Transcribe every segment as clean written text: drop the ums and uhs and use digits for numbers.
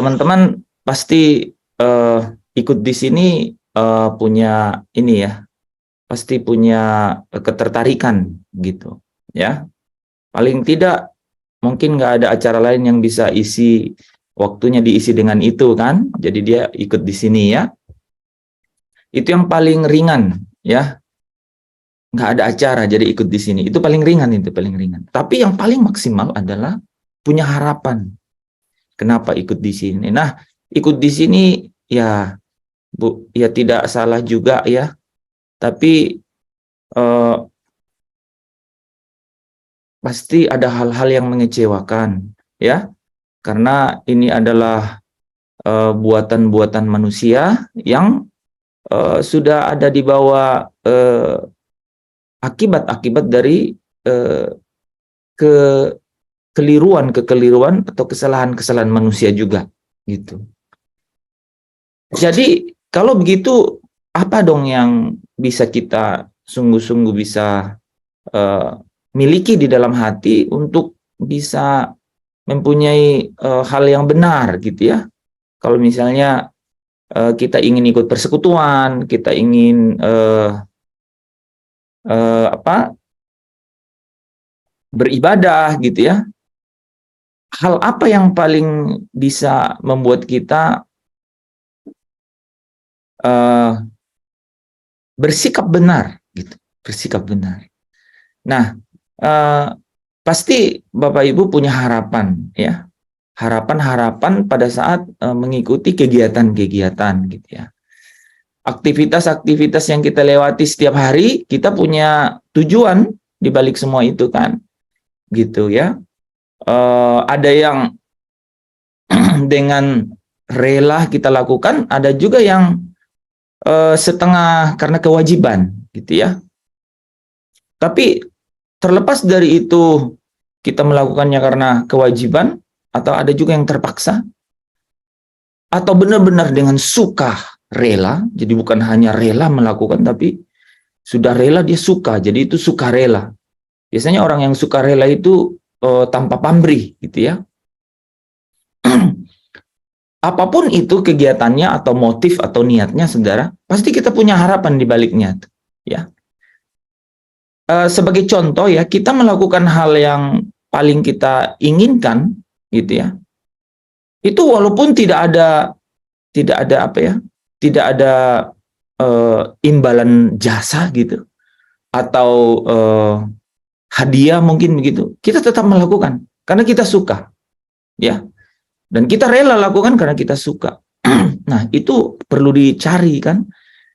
teman-teman pasti ikut di sini punya ini ya, pasti punya ketertarikan gitu ya. Paling tidak mungkin nggak ada acara lain yang bisa isi waktunya diisi dengan itu kan. Jadi dia ikut di sini ya. Itu yang paling ringan ya. Nggak ada acara jadi ikut di sini. Itu paling ringan, itu paling ringan. Tapi yang paling maksimal adalah punya harapan. Kenapa ikut di sini? Nah, ikut di sini ya Bu, ya tidak salah juga ya. Tapi pasti ada hal-hal yang mengecewakan ya. Karena ini adalah buatan-buatan manusia yang sudah ada di bawah akibat-akibat dari kekeliruan atau kesalahan-kesalahan manusia juga gitu. Jadi kalau begitu apa dong yang bisa kita sungguh-sungguh bisa miliki di dalam hati untuk bisa mempunyai hal yang benar gitu ya. Kalau misalnya kita ingin ikut persekutuan, kita ingin beribadah gitu ya. Hal apa yang paling bisa membuat kita bersikap benar gitu, bersikap benar. Nah, pasti Bapak Ibu punya harapan ya. Harapan-harapan pada saat mengikuti kegiatan-kegiatan gitu ya. Aktivitas-aktivitas yang kita lewati setiap hari, kita punya tujuan di balik semua itu kan. Gitu ya. Ada yang dengan rela kita lakukan, ada juga yang setengah karena kewajiban gitu ya. Tapi terlepas dari itu kita melakukannya karena kewajiban atau ada juga yang terpaksa atau benar-benar dengan suka rela, jadi bukan hanya rela melakukan tapi sudah rela dia suka, jadi itu suka rela. Biasanya orang yang suka rela itu tanpa pamrih gitu ya. Apapun itu kegiatannya atau motif atau niatnya saudara, pasti kita punya harapan di baliknya ya. Sebagai contoh ya, kita melakukan hal yang paling kita inginkan gitu ya. Itu walaupun tidak ada apa ya? Tidak ada imbalan jasa gitu atau hadiah mungkin begitu. Kita tetap melakukan karena kita suka. Ya. Dan kita rela lakukan karena kita suka. Nah, itu perlu dicari kan.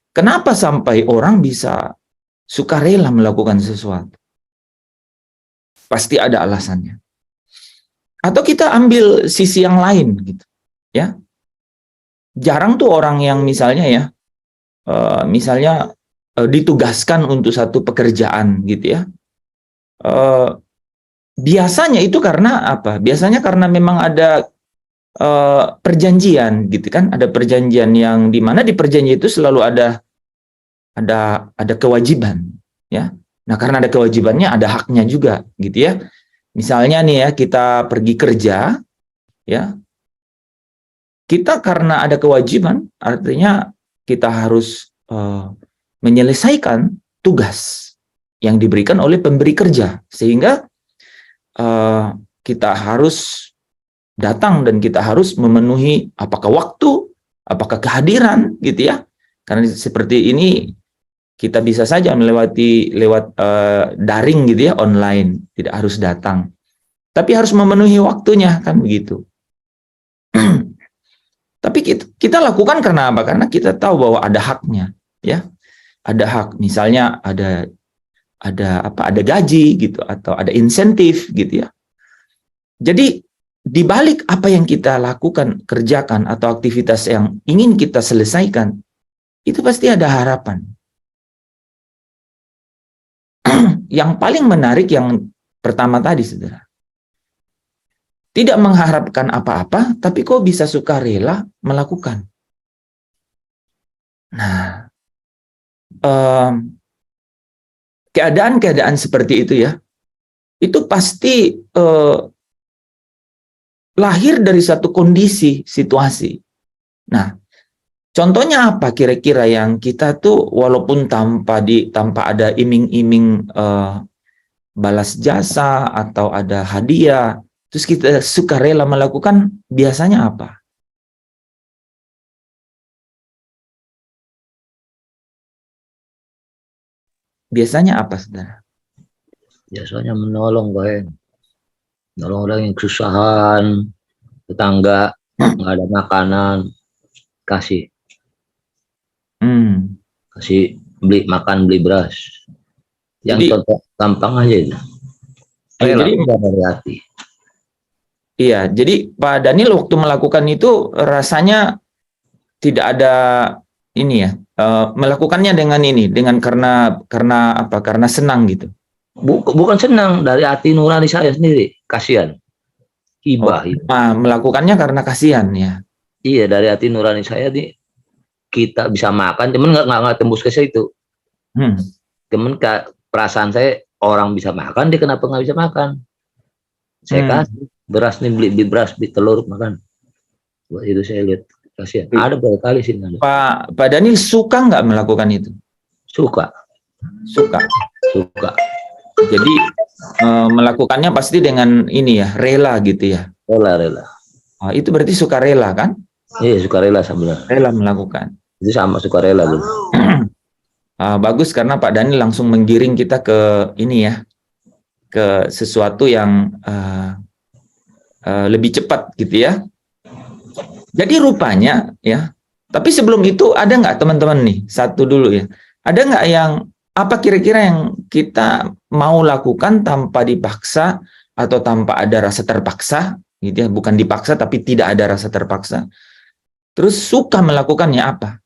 Kenapa sampai orang bisa suka rela melakukan sesuatu? Pasti ada alasannya. Atau kita ambil sisi yang lain gitu. Ya. Jarang tuh orang yang misalnya ya, misalnya ditugaskan untuk satu pekerjaan gitu ya. Biasanya itu karena apa? Biasanya karena memang ada perjanjian gitu kan, ada perjanjian yang dimana di perjanjian itu selalu ada kewajiban ya. Nah, karena ada kewajibannya ada haknya juga gitu ya. Misalnya nih ya, kita pergi kerja ya, kita karena ada kewajiban artinya kita harus menyelesaikan tugas yang diberikan oleh pemberi kerja, sehingga kita harus datang dan kita harus memenuhi apakah waktu, apakah kehadiran gitu ya. Karena seperti ini kita bisa saja melewati lewat daring gitu ya, online, tidak harus datang. Tapi harus memenuhi waktunya kan begitu. Tapi kita lakukan karena apa? Karena kita tahu bahwa ada haknya ya. Ada hak, misalnya ada gaji gitu atau ada insentif gitu ya. Jadi di balik apa yang kita lakukan, kerjakan, atau aktivitas yang ingin kita selesaikan, itu pasti ada harapan. Yang paling menarik yang pertama tadi, saudara. Tidak mengharapkan apa-apa, tapi kok bisa suka rela melakukan. Nah, keadaan-keadaan seperti itu ya, itu pasti lahir dari satu kondisi, situasi. Nah, contohnya apa kira-kira yang kita tuh walaupun tanpa ada iming-iming balas jasa atau ada hadiah, terus kita suka rela melakukan, biasanya apa? Biasanya apa, saudara? Biasanya menolong, Pak. Nolong orang yang kesusahan, tetangga nggak ada makanan, kasih Hmm. kasih beli makan, beli beras. Yang Jadi, contoh gampang aja itu. jadi Rela dari hati. iya, jadi Pak Daniel waktu melakukan itu rasanya tidak ada ini ya, melakukannya dengan ini, dengan karena apa? Karena senang gitu. Bukan senang, dari hati nurani saya sendiri. Kasihan. Oh, Hibah. melakukannya karena kasihan ya. Iya, dari hati nurani saya nih, kita bisa makan, cuman nggak tembus ke situ. Hmm. Cuman perasaan saya, orang bisa makan, dia kenapa nggak bisa makan? Saya kasih beras nih, beli beras, beli telur, makan. Buat itu saya lihat kasihan. Ada berapa kali sih? Pak Daniel suka nggak melakukan itu? Suka. Suka. Suka. Jadi melakukannya pasti dengan ini ya, rela gitu ya. Rela. Oh, itu berarti suka rela kan? Iya, suka rela sebenarnya. Rela melakukan. Itu sama suka rela. Bagus karena Pak Daniel langsung menggiring kita ke ini ya, ke sesuatu yang lebih cepat gitu ya. Jadi rupanya ya, tapi sebelum itu ada nggak teman-teman nih, satu dulu ya, ada nggak yang apa kira-kira yang kita mau lakukan tanpa dipaksa atau tanpa ada rasa terpaksa gitu ya, bukan dipaksa tapi tidak ada rasa terpaksa, terus suka melakukannya apa?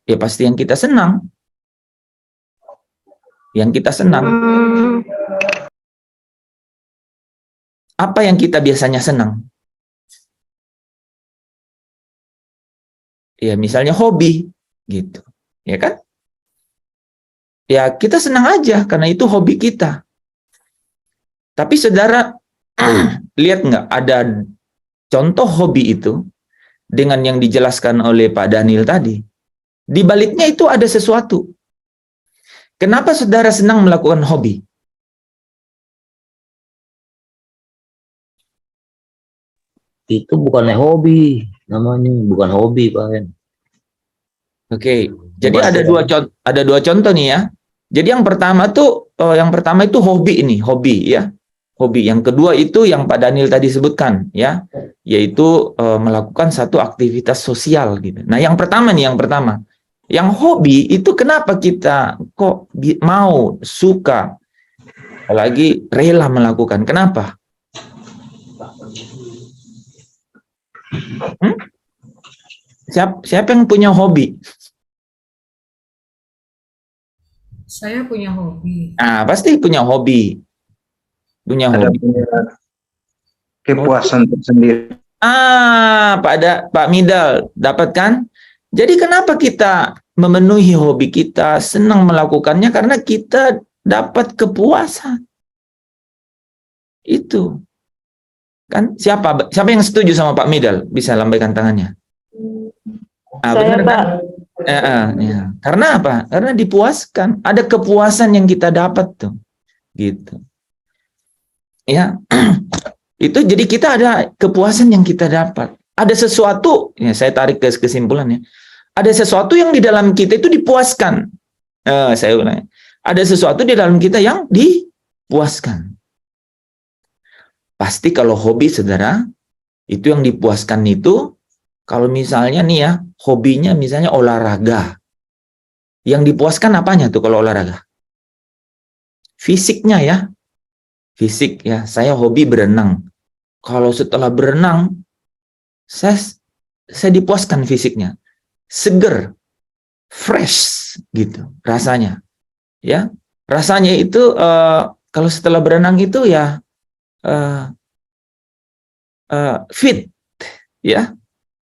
Ya pasti yang kita senang, apa yang kita biasanya senang? Ya misalnya hobi gitu, ya kan? Ya kita senang aja karena itu hobi kita. Tapi saudara lihat nggak ada contoh hobi itu dengan yang dijelaskan oleh Pak Daniel tadi? Di baliknya itu ada sesuatu. Kenapa saudara senang melakukan hobi? Itu bukannya hobi, namanya bukan hobi, Pak. Oke, jadi ada dua contoh nih ya. Jadi yang pertama itu hobi ini, hobi ya. Hobi. Yang kedua itu yang Pak Daniel tadi sebutkan ya, yaitu melakukan satu aktivitas sosial gitu. Nah, yang pertama nih, yang hobi itu kenapa kita kok mau, suka, apalagi rela melakukan? Kenapa? Siapa yang punya hobi? Saya punya hobi. Nah, pasti punya hobi. Ada punya kepuasan tersendiri. Pak Midal, dapat kan? Jadi kenapa kita memenuhi hobi kita, senang melakukannya karena kita dapat kepuasan. Itu. Kan siapa yang setuju sama Pak Midal? Bisa lambaikan tangannya. Saya, benar, Pak. Kan? Ya. Karena apa? Karena dipuaskan. Ada kepuasan yang kita dapat tuh. Gitu. Ya. Itu jadi kita ada kepuasan yang kita dapat. Ada sesuatu, ya saya tarik ke kesimpulannya. Ada sesuatu yang di dalam kita itu dipuaskan. Saya ulang. Ada sesuatu di dalam kita yang dipuaskan. Pasti kalau hobi, saudara, itu yang dipuaskan itu, kalau misalnya nih ya, hobinya misalnya olahraga. Yang dipuaskan apanya tuh kalau olahraga? Fisiknya ya. Fisik ya, saya hobi berenang. Kalau setelah berenang, saya dipuaskan fisiknya. Seger, fresh gitu rasanya. Ya, rasanya itu kalau setelah berenang itu ya fit, ya,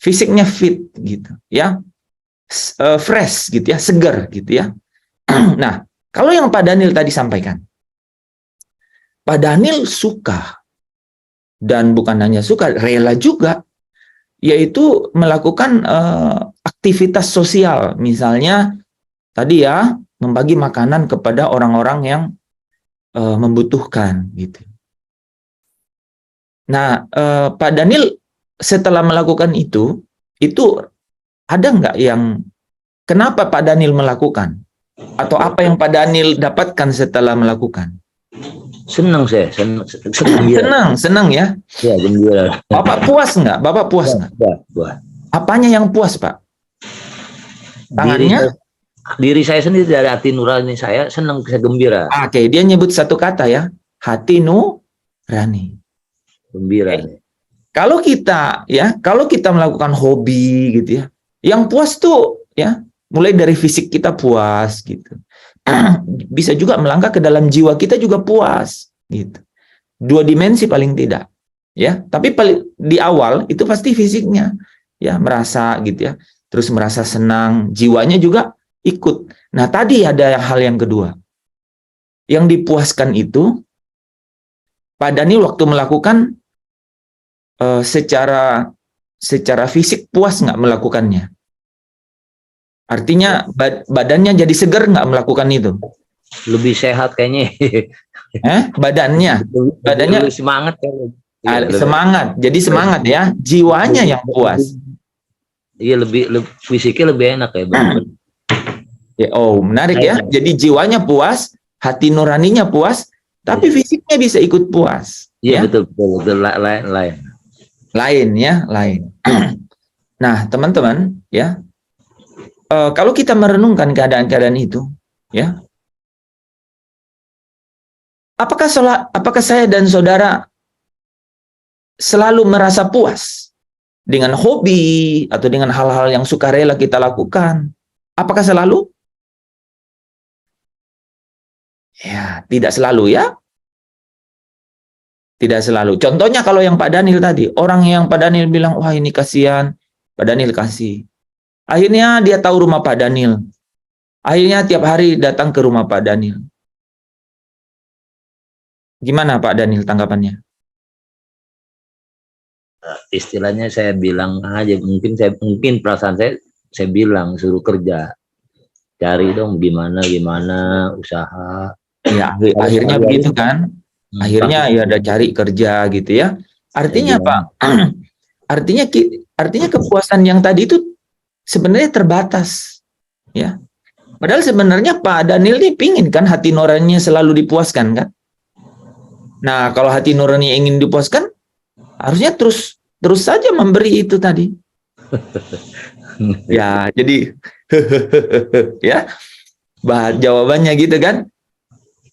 fisiknya fit gitu, ya, fresh gitu ya, seger gitu ya. Nah, kalau yang Pak Daniel tadi sampaikan, Pak Daniel suka, dan bukan hanya suka, rela juga, yaitu melakukan aktivitas sosial. Misalnya tadi ya, membagi makanan kepada orang-orang yang membutuhkan gitu. Nah, Pak Daniel setelah melakukan itu ada nggak yang kenapa Pak Daniel melakukan? Atau apa yang Pak Daniel dapatkan setelah melakukan? Senang saya, Senang ya? Ya, gembira. Bapak puas nggak? Bapak puas nggak? Puas. Apanya yang puas, Pak? Tangannya? Diri saya sendiri, dari hati nurani saya senang, saya gembira. Oke, dia nyebut satu kata ya, hati nurani. Gembira. Kalau kita melakukan hobi gitu ya, yang puas tuh ya, mulai dari fisik kita puas gitu. Bisa juga melangkah ke dalam jiwa kita juga puas gitu. 2 dimensi paling tidak. Ya, tapi di awal itu pasti fisiknya ya merasa gitu ya. Terus merasa senang, jiwanya juga ikut. Nah, tadi ada hal yang kedua. Yang dipuaskan itu Pak Daniel waktu melakukan secara fisik puas nggak melakukannya? Artinya badannya jadi segar nggak melakukan itu? Lebih sehat kayaknya. Badannya Lebih semangat kayaknya. Semangat. Jadi semangat ya, jiwanya yang puas. Iya, lebih fisiknya lebih enak ya, Bang. Ya, menarik ya. Jadi jiwanya puas, hati nuraninya puas, tapi fisiknya bisa ikut puas. Iya, ya? betul. Lain. Lain. Nah, teman-teman, ya. Kalau kita merenungkan keadaan-keadaan itu, ya. Apakah saya dan saudara selalu merasa puas dengan hobi atau dengan hal-hal yang sukarela kita lakukan? Apakah selalu? Ya, tidak selalu ya. Tidak selalu. Contohnya kalau yang Pak Daniel tadi, orang yang Pak Daniel bilang, wah ini kasihan, Pak Daniel kasih. Akhirnya dia tahu rumah Pak Daniel. Akhirnya tiap hari datang ke rumah Pak Daniel. Gimana Pak Daniel tanggapannya? Istilahnya saya bilang aja, mungkin perasaan saya bilang suruh kerja. Cari dong gimana usaha. Ya, akhirnya begitu kan? Akhirnya ya ada cari kerja gitu ya. Artinya apa? Artinya kepuasan yang tadi itu sebenarnya terbatas. Ya. Padahal sebenarnya Pak Daniel ini pingin kan hati nuraninya selalu dipuaskan kan? Nah, kalau hati nurani ingin dipuaskan, harusnya terus saja memberi itu tadi. Ya, jadi ya. Jawabannya gitu kan?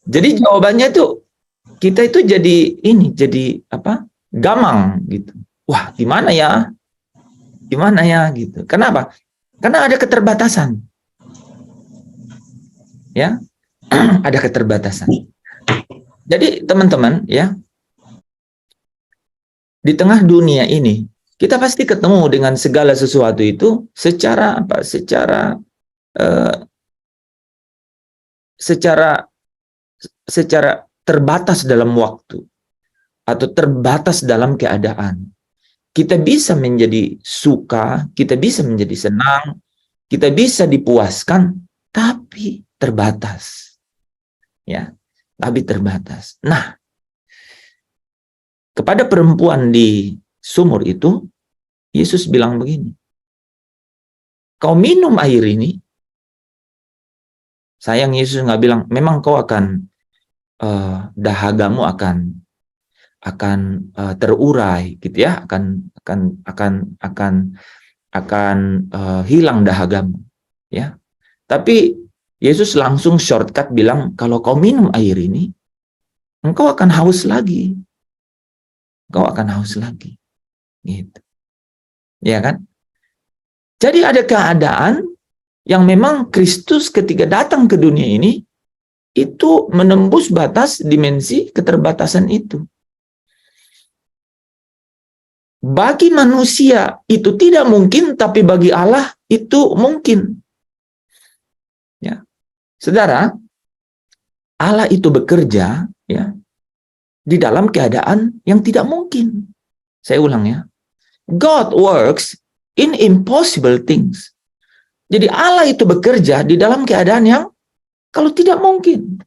Jadi jawabannya itu kita itu jadi apa? Gamang gitu. Wah, gimana ya? Gimana ya gitu. Kenapa? Karena ada keterbatasan. Ya. Ada keterbatasan. Jadi teman-teman ya, di tengah dunia ini kita pasti ketemu dengan segala sesuatu itu secara apa? Secara terbatas dalam waktu atau terbatas dalam keadaan. Kita bisa menjadi suka, kita bisa menjadi senang, kita bisa dipuaskan, tapi terbatas. Ya. Tapi terbatas. Nah, kepada perempuan di sumur itu, Yesus bilang begini, kau minum air ini, sayang Yesus nggak bilang, memang kau akan, dahagamu akan terurai, gitu ya, akan hilang dahagamu, ya. Tapi Yesus langsung shortcut bilang, kalau kau minum air ini, engkau akan haus lagi. Engkau akan haus lagi. Gitu. Ya kan? Jadi ada keadaan yang memang Kristus ketika datang ke dunia ini, itu menembus batas dimensi keterbatasan itu. Bagi manusia itu tidak mungkin, tapi bagi Allah itu mungkin. Ya. Saudara, Allah itu bekerja ya di dalam keadaan yang tidak mungkin. Saya ulang ya. God works in impossible things. Jadi Allah itu bekerja di dalam keadaan yang kalau tidak mungkin.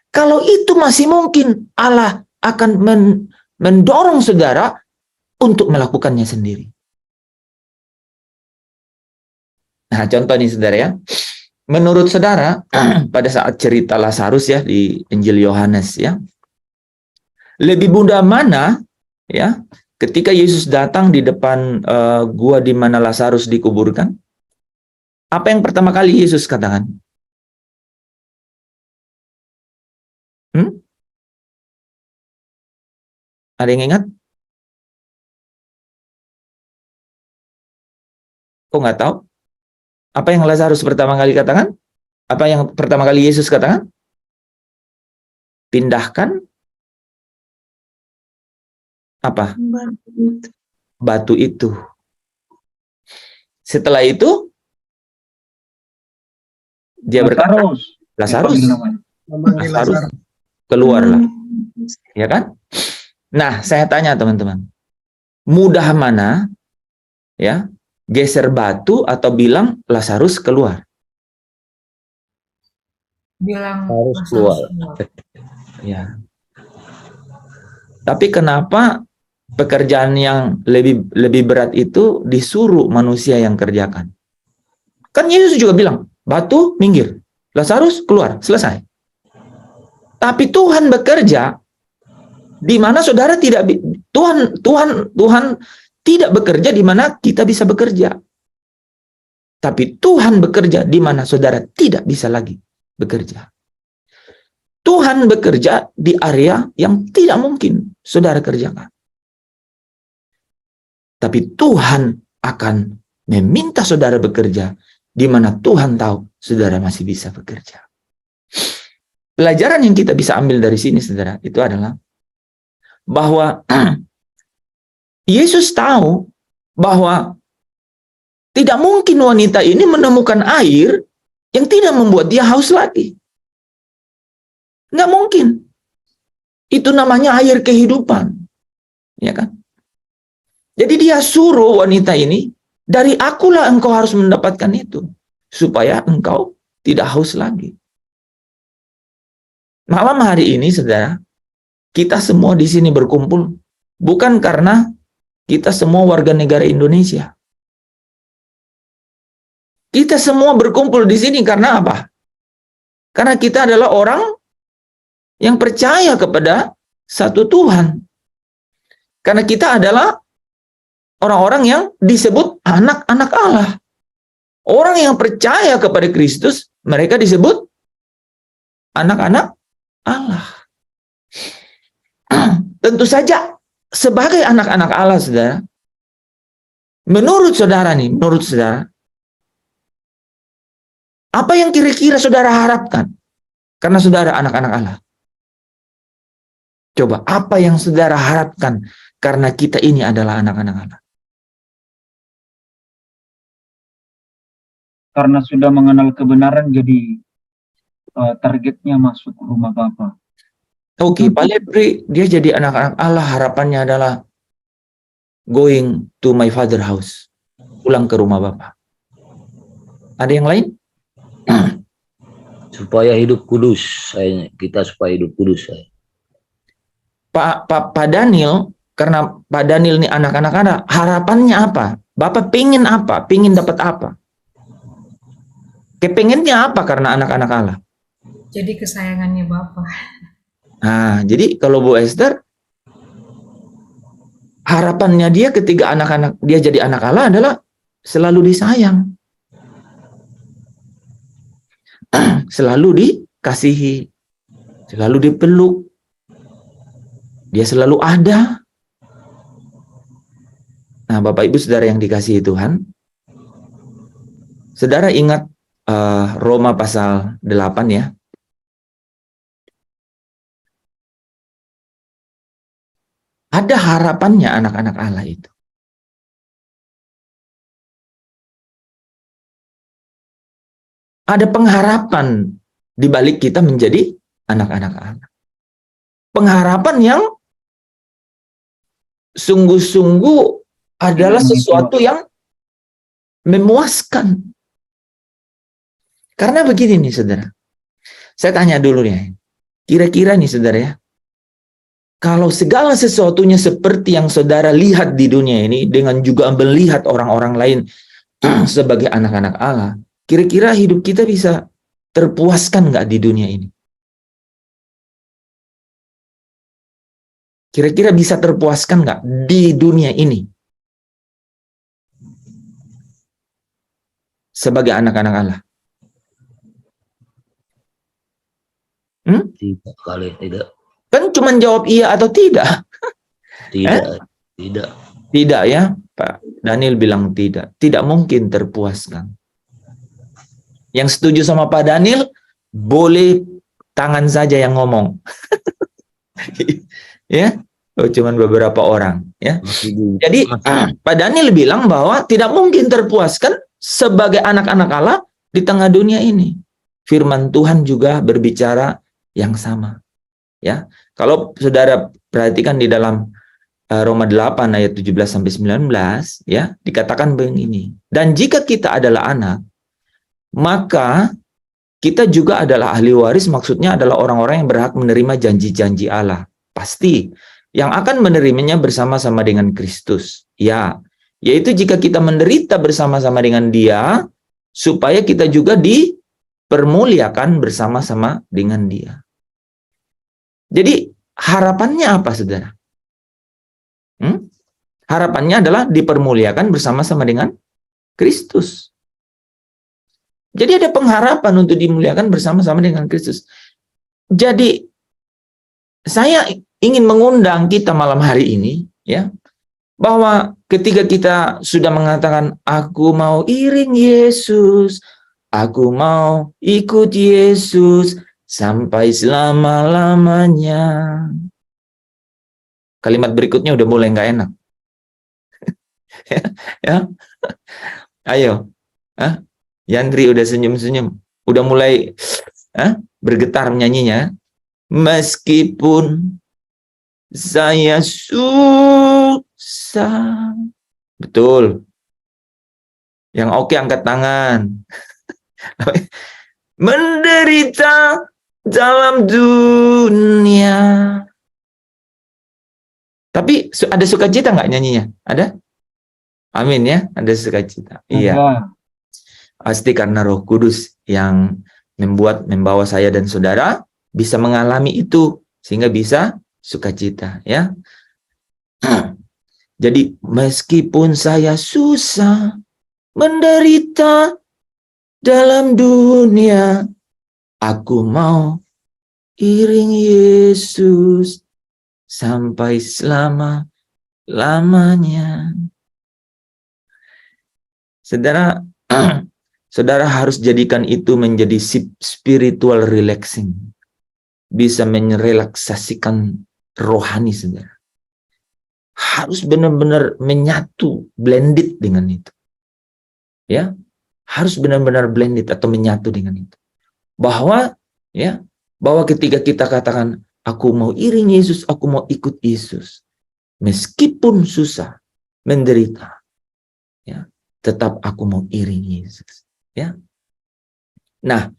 Kalau itu masih mungkin, Allah akan mendorong saudara untuk melakukannya sendiri. Nah, contoh nih saudara ya. Menurut saudara, pada saat cerita Lazarus ya di Injil Yohanes ya, lebih mudah mana ya ketika Yesus datang di depan gua di mana Lazarus dikuburkan? Apa yang pertama kali Yesus katakan? Ada yang ingat? Kok nggak tahu? Apa yang Lazarus pertama kali katakan? Apa yang pertama kali Yesus katakan? Pindahkan apa? Batu itu. Setelah itu dia berkata, Lazarus, keluarlah. Ya kan? Nah, saya tanya teman-teman, mudah mana ya geser batu atau bilang Lazarus keluar? Bilang Harus Lazarus keluar. Ya. Tapi kenapa pekerjaan yang lebih berat itu disuruh manusia yang kerjakan? Kan Yesus juga bilang, batu minggir, Lazarus keluar, selesai. Tapi Tuhan bekerja di mana saudara tidak Tuhan tidak bekerja di mana kita bisa bekerja. Tapi Tuhan bekerja di mana saudara tidak bisa lagi bekerja. Tuhan bekerja di area yang tidak mungkin saudara kerjakan. Tapi Tuhan akan meminta saudara bekerja di mana Tuhan tahu saudara masih bisa bekerja. Pelajaran yang kita bisa ambil dari sini saudara itu adalah bahwa Yesus tahu bahwa tidak mungkin wanita ini menemukan air yang tidak membuat dia haus lagi. Nggak mungkin. Itu namanya air kehidupan. Ya kan? Jadi dia suruh wanita ini, dari akulah engkau harus mendapatkan itu. Supaya engkau tidak haus lagi. Malam hari ini, saudara, kita semua di sini berkumpul bukan karena kita semua warga negara Indonesia. Kita semua berkumpul di sini karena apa? Karena kita adalah orang yang percaya kepada satu Tuhan. Karena kita adalah orang-orang yang disebut anak-anak Allah. Orang yang percaya kepada Kristus, mereka disebut anak-anak Allah. Tentu saja sebagai anak-anak Allah, saudara, menurut saudara, apa yang kira-kira saudara harapkan? Karena saudara anak-anak Allah. Coba, apa yang saudara harapkan karena kita ini adalah anak-anak Allah? Karena sudah mengenal kebenaran, jadi targetnya masuk rumah Bapa. Oke, Pak Lepri, dia jadi anak-anak Allah, harapannya adalah going to my father house, pulang ke rumah Bapa. Ada yang lain? Supaya hidup kudus, kita supaya hidup kudus. Pak Daniel, karena Pak Daniel ini anak-anak Allah, harapannya apa? Bapak pingin apa? Pingin dapat apa? Kepengennya apa karena anak-anak Allah? Jadi kesayangannya Bapak. Nah, jadi kalau Bu Esther, harapannya dia ketika anak-anak dia jadi anak Allah adalah selalu disayang, selalu dikasihi, selalu dipeluk, dia selalu ada. Nah, Bapak Ibu Saudara yang dikasihi Tuhan, saudara ingat Roma pasal 8 ya. Ada harapannya anak-anak Allah itu. Ada pengharapan di balik kita menjadi anak-anak Allah. Pengharapan yang sungguh-sungguh adalah sesuatu yang memuaskan. Karena begini nih saudara, saya tanya dulu ya, kira-kira nih saudara ya, kalau segala sesuatunya seperti yang saudara lihat di dunia ini, dengan juga melihat orang-orang lain sebagai anak-anak Allah, kira-kira hidup kita bisa terpuaskan nggak di dunia ini? Kira-kira bisa terpuaskan nggak di dunia ini? Sebagai anak-anak Allah. Tidak kali, tidak. Kan cuma jawab iya atau tidak. Tidak, tidak. Tidak ya, Pak Daniel bilang tidak. Tidak mungkin terpuaskan. Yang setuju sama Pak Daniel, boleh tangan saja yang ngomong. Ya, cuman beberapa orang. Ya. Jadi Pak Daniel bilang bahwa tidak mungkin terpuaskan sebagai anak-anak Allah di tengah dunia ini. Firman Tuhan juga berbicara yang sama. Ya, kalau saudara perhatikan di dalam Roma 8 ayat 17 sampai 19, ya, dikatakan begini. Dan jika kita adalah anak, maka kita juga adalah ahli waris, maksudnya adalah orang-orang yang berhak menerima janji-janji Allah. Pasti yang akan menerimanya bersama-sama dengan Kristus. Ya, yaitu jika kita menderita bersama-sama dengan Dia, supaya kita juga dipermuliakan bersama-sama dengan Dia. Jadi harapannya apa, saudara? Harapannya adalah dipermuliakan bersama-sama dengan Kristus. Jadi ada pengharapan untuk dimuliakan bersama-sama dengan Kristus. Jadi saya ingin mengundang kita malam hari ini, ya, bahwa ketika kita sudah mengatakan, aku mau iring Yesus, aku mau ikut Yesus sampai selama-lamanya. Kalimat berikutnya udah mulai nggak enak. Ya, ayo, Yandri udah senyum-senyum, udah mulai bergetar menyanyinya. Meskipun saya susah, betul. Yang oke angkat tangan. Menderita dalam dunia. Tapi ada sukacita nggak nyanyinya? Ada? Amin ya, ada sukacita. Iya. Pasti karena Roh Kudus yang membawa saya dan saudara bisa mengalami itu sehingga bisa sukacita, ya. Jadi meskipun saya susah, menderita dalam dunia, aku mau iring Yesus sampai selama-lamanya. Saudara, saudara harus jadikan itu menjadi spiritual relaxing. Bisa merelaksasikan rohani saudara. Harus benar-benar menyatu, blended dengan itu. Ya, harus benar-benar blended atau menyatu dengan itu. Bahwa ketika kita katakan, aku mau iring Yesus, aku mau ikut Yesus. Meskipun susah, menderita, ya, tetap aku mau iring Yesus. Ya. Nah,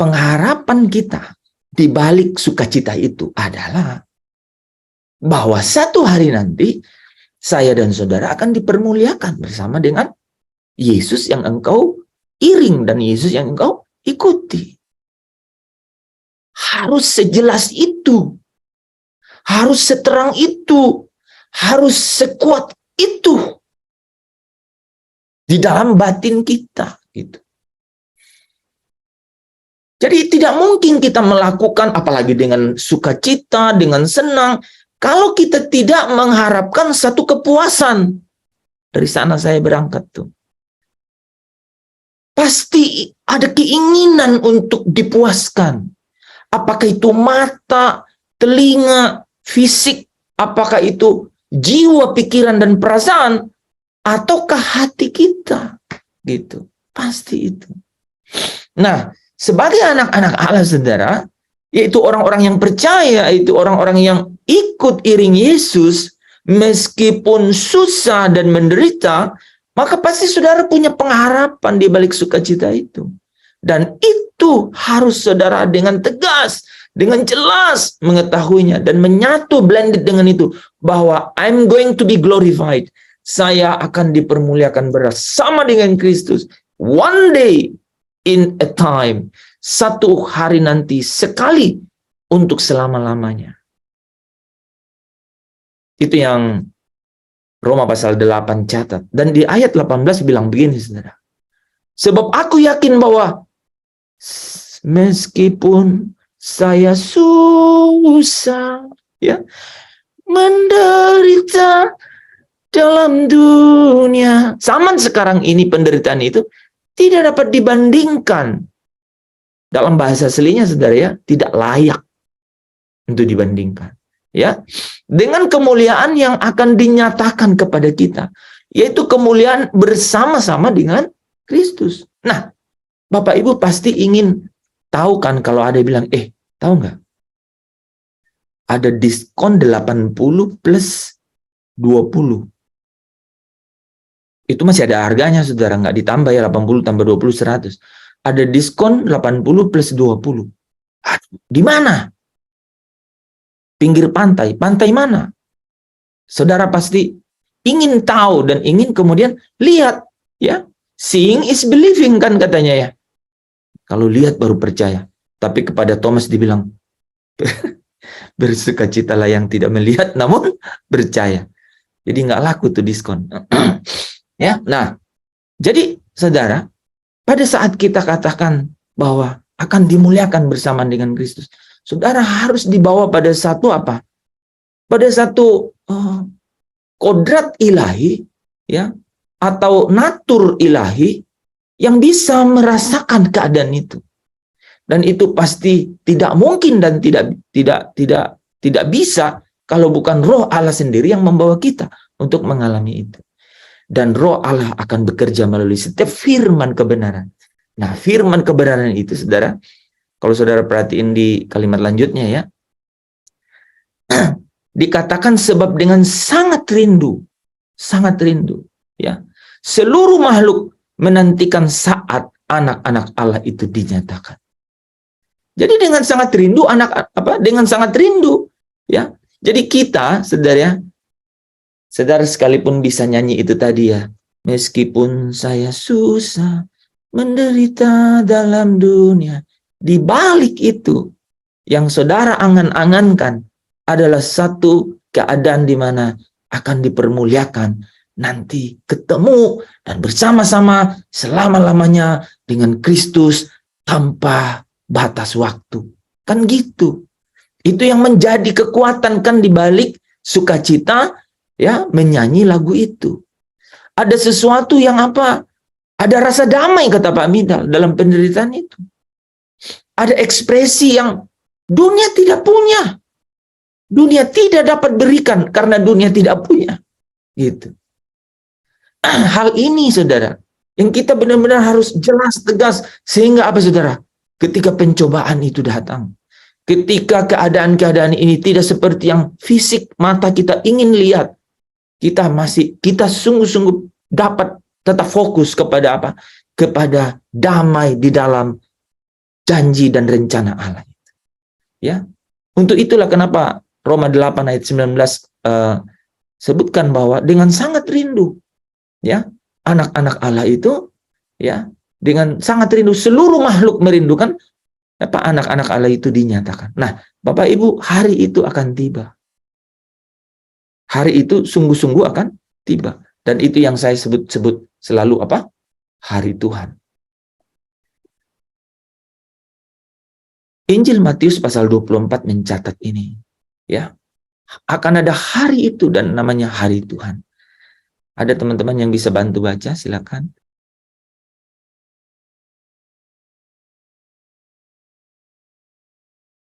pengharapan kita di balik sukacita itu adalah bahwa satu hari nanti saya dan saudara akan dipermuliakan bersama dengan Yesus yang engkau iring dan Yesus yang engkau ikuti. Harus sejelas itu. Harus seterang itu. Harus sekuat itu di dalam batin kita, gitu. Jadi tidak mungkin kita melakukan apalagi dengan sukacita, dengan senang, kalau kita tidak mengharapkan satu kepuasan. Dari sana saya berangkat tuh. Pasti ada keinginan untuk dipuaskan. Apakah itu mata, telinga, fisik, apakah itu jiwa, pikiran, dan perasaan, ataukah hati kita, gitu. Pasti itu. Nah, sebagai anak-anak Allah, saudara, yaitu orang-orang yang percaya, itu orang-orang yang ikut iring Yesus, meskipun susah dan menderita, maka pasti saudara punya pengharapan di balik sukacita itu. Dan itu harus saudara dengan tegas, dengan jelas mengetahuinya dan menyatu blended dengan itu, bahwa I'm going to be glorified. Saya akan dipermuliakan bersama dengan Kristus. One day in a time. Satu hari nanti, sekali untuk selama-lamanya. Itu yang Roma pasal 8 catat. Dan di ayat 18 bilang begini, saudara. Sebab aku yakin bahwa meskipun saya susah, ya, menderita dalam dunia. Zaman sekarang ini penderitaan itu tidak dapat dibandingkan. Dalam bahasa aslinya, saudara, ya, tidak layak untuk dibandingkan. Ya, dengan kemuliaan yang akan dinyatakan kepada kita, yaitu kemuliaan bersama-sama dengan Kristus. Nah, Bapak Ibu pasti ingin tahu kan kalau ada yang bilang, tahu nggak? Ada diskon 80 plus 20. Itu masih ada harganya, saudara, nggak ditambah ya, 80 tambah 20 100. Ada diskon 80 plus 20. Di mana? Pinggir pantai. Pantai mana? Saudara pasti ingin tahu dan ingin kemudian lihat, ya. Seeing is believing kan katanya, ya. Kalau lihat baru percaya. Tapi kepada Thomas dibilang, bersukacitalah yang tidak melihat namun percaya. Jadi nggak laku tuh diskon. Ya, nah, jadi saudara, pada saat kita katakan bahwa akan dimuliakan bersama dengan Kristus, saudara harus dibawa pada satu apa? Pada satu kodrat ilahi, ya, atau natur ilahi yang bisa merasakan keadaan itu. Dan itu pasti tidak mungkin dan tidak bisa kalau bukan Roh Allah sendiri yang membawa kita untuk mengalami itu. Dan Roh Allah akan bekerja melalui setiap firman kebenaran. Nah, firman kebenaran itu, saudara, kalau saudara perhatiin di kalimat lanjutnya, ya, dikatakan sebab dengan sangat rindu, ya, seluruh makhluk menantikan saat anak-anak Allah itu dinyatakan. Jadi dengan sangat rindu dengan sangat rindu, ya. Jadi kita, saudara sekalipun bisa nyanyi itu tadi, ya, meskipun saya susah menderita dalam dunia, di balik itu yang saudara angan-angankan adalah satu keadaan di mana akan dipermuliakan, nanti ketemu dan bersama-sama selama-lamanya dengan Kristus tanpa batas waktu. Kan gitu. Itu yang menjadi kekuatan kan di balik sukacita, ya, menyanyi lagu itu. Ada sesuatu yang apa? Ada rasa damai, kata Pak Midal, dalam penderitaan itu. Ada ekspresi yang dunia tidak punya. Dunia tidak dapat berikan karena dunia tidak punya. Gitu. Hal ini, saudara, yang kita benar-benar harus jelas, tegas. Sehingga apa, saudara? Ketika pencobaan itu datang, ketika keadaan-keadaan ini tidak seperti yang fisik mata kita ingin lihat, kita sungguh-sungguh dapat tetap fokus kepada apa? Kepada damai di dalam janji dan rencana Allah. Ya, untuk itulah kenapa Roma 8 ayat 19 sebutkan bahwa dengan sangat rindu, ya, anak-anak Allah itu, ya, dengan sangat rindu, seluruh makhluk merindukan apa? Anak-anak Allah itu dinyatakan. Nah, Bapak Ibu, hari itu akan tiba. Hari itu sungguh-sungguh akan tiba. Dan itu yang saya sebut selalu apa? Hari Tuhan. Injil Matius pasal 24 mencatat ini, ya. Akan ada hari itu dan namanya hari Tuhan. Ada teman-teman yang bisa bantu baca, silakan.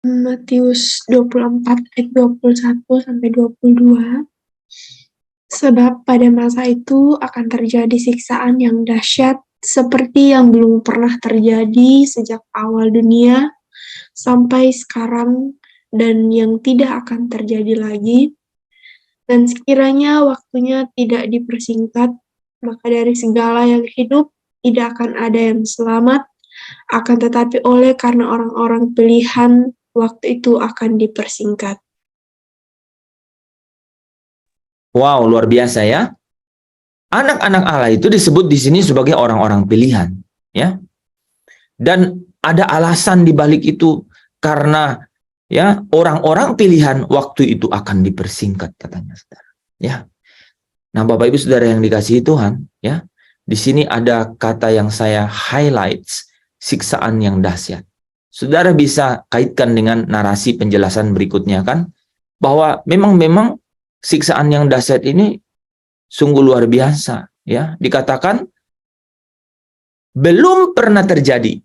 Matius 24 ayat 21 sampai 22. Sebab pada masa itu akan terjadi siksaan yang dahsyat seperti yang belum pernah terjadi sejak awal dunia sampai sekarang dan yang tidak akan terjadi lagi. Dan sekiranya waktunya tidak dipersingkat, maka dari segala yang hidup tidak akan ada yang selamat, akan tetapi oleh karena orang-orang pilihan, waktu itu akan dipersingkat. Wow, luar biasa ya. Anak-anak Allah itu disebut di sini sebagai orang-orang pilihan, ya. Dan ada alasan di balik itu, karena ya orang-orang pilihan waktu itu akan dipersingkat, katanya saudara. Ya. Nah, Bapak Ibu Saudara yang dikasihi Tuhan, ya. Di sini ada kata yang saya highlights, siksaan yang dahsyat. Saudara bisa kaitkan dengan narasi penjelasan berikutnya kan, bahwa memang siksaan yang dahsyat ini sungguh luar biasa, ya. Dikatakan belum pernah terjadi.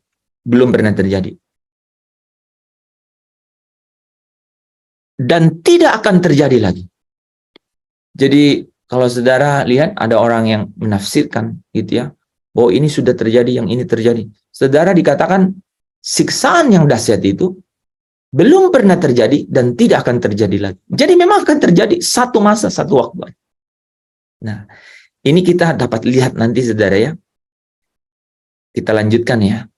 Dan tidak akan terjadi lagi. Jadi kalau saudara lihat ada orang yang menafsirkan gitu ya, bahwa ini sudah terjadi, yang ini terjadi. Saudara dikatakan siksaan yang dahsyat itu belum pernah terjadi dan tidak akan terjadi lagi. Jadi memang akan terjadi satu masa, satu waktu. Nah, ini kita dapat lihat nanti saudara ya. Kita lanjutkan ya.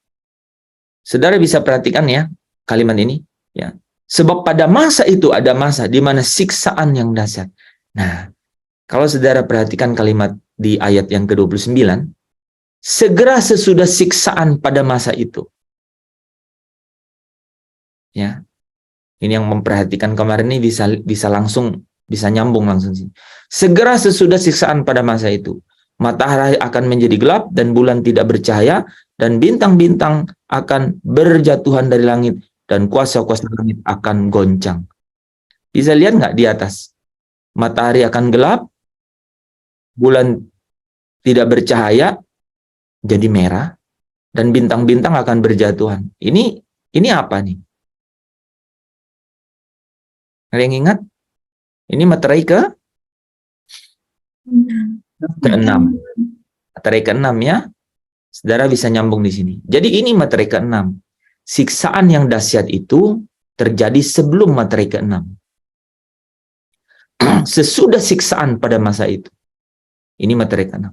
Saudara bisa perhatikan ya kalimat ini ya. Sebab pada masa itu ada masa di mana siksaan yang dahsyat. Nah, kalau saudara perhatikan kalimat di ayat yang ke-29, segera sesudah siksaan pada masa itu. Ya. Ini yang memperhatikan kemarin ini bisa langsung, bisa nyambung langsung sih. Segera sesudah siksaan pada masa itu, matahari akan menjadi gelap dan bulan tidak bercahaya dan bintang-bintang akan berjatuhan dari langit dan kuasa-kuasa langit akan goncang. Bisa lihat nggak di atas? Matahari akan gelap, bulan tidak bercahaya, jadi merah, dan bintang-bintang akan berjatuhan. Ini apa nih? Ada yang ingat? Ini materai ke-6. Materai ke-6 ya. Saudara bisa nyambung di sini. Jadi ini materai ke-6. Siksaan yang dahsyat itu terjadi sebelum materai ke-6. Sesudah siksaan pada masa itu. Ini materai ke-6.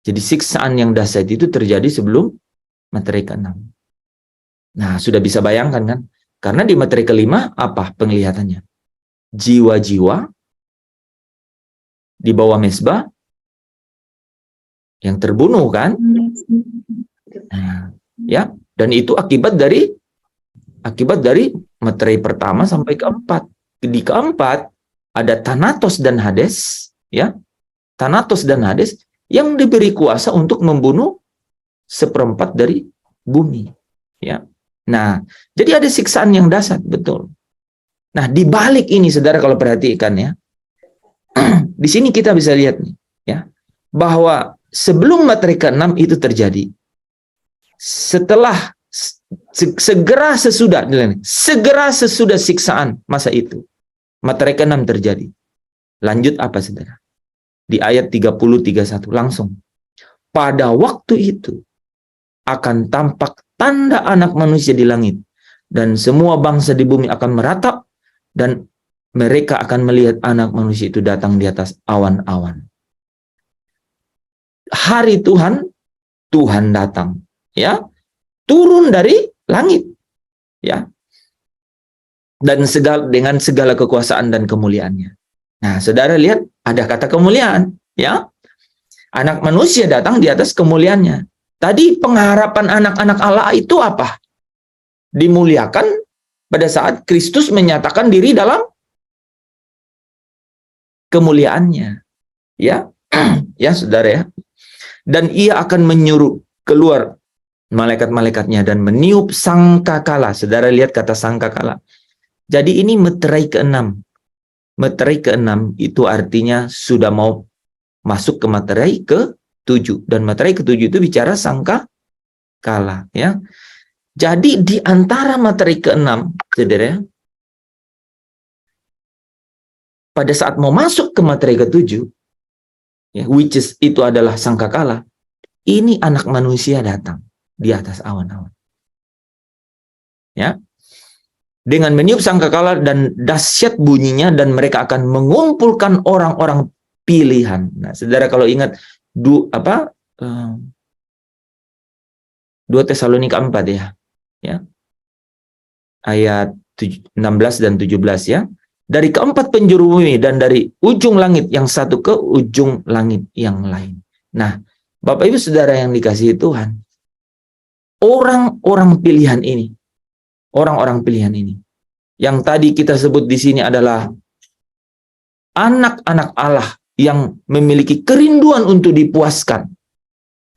Jadi siksaan yang dahsyat itu terjadi sebelum materai ke-6. Nah, sudah bisa bayangkan kan? Karena di materai ke-5 apa penglihatannya? Jiwa-jiwa di bawah mezbah yang terbunuh kan? Nah, ya, dan itu akibat dari materai pertama sampai keempat. Di keempat ada Thanatos dan Hades, ya. Thanatos dan Hades yang diberi kuasa untuk membunuh seperempat dari bumi, ya. Nah, jadi ada siksaan yang dahsyat, betul. Nah, di balik ini saudara kalau perhatikan ya, di sini kita bisa lihat nih, ya, bahwa sebelum materai ke-6 itu terjadi, setelah segera sesudah siksaan masa itu, materai ke-6 terjadi. Lanjut apa saudara? Di ayat 30-31 langsung. Pada waktu itu akan tampak tanda anak manusia di langit, dan semua bangsa di bumi akan meratap, dan mereka akan melihat anak manusia itu datang di atas awan-awan. Hari Tuhan datang, ya, turun dari langit, ya, dan dengan segala kekuasaan dan kemuliaannya. Nah, saudara lihat ada kata kemuliaan, ya, anak manusia datang di atas kemuliaannya. Tadi pengharapan anak-anak Allah itu apa? Dimuliakan pada saat Kristus menyatakan diri dalam kemuliaannya, ya, ya saudara ya. Dan ia akan menyuruh keluar malaikat-malaikatnya dan meniup sangkakala. Saudara lihat kata sangkakala. Jadi ini materai ke-6. Materai ke-6 itu artinya sudah mau masuk ke materai ke-7. Dan materai ke-7 itu bicara sangkakala, ya. Jadi di antara materai ke-6, saudara, pada saat mau masuk ke materai ke-7, ya, which is itu adalah sangkakala, ini anak manusia datang di atas awan-awan. Ya. dengan meniup sangkakala dan dahsyat bunyinya, dan mereka akan mengumpulkan orang-orang pilihan. Nah, saudara kalau ingat 2 Tesalonika 4 ya. Ayat 16 dan 17 ya. Dari keempat penjuru bumi dan dari ujung langit yang satu ke ujung langit yang lain. Nah, Bapak Ibu Saudara yang dikasihi Tuhan, orang-orang pilihan ini, yang tadi kita sebut di sini adalah anak-anak Allah yang memiliki kerinduan untuk dipuaskan,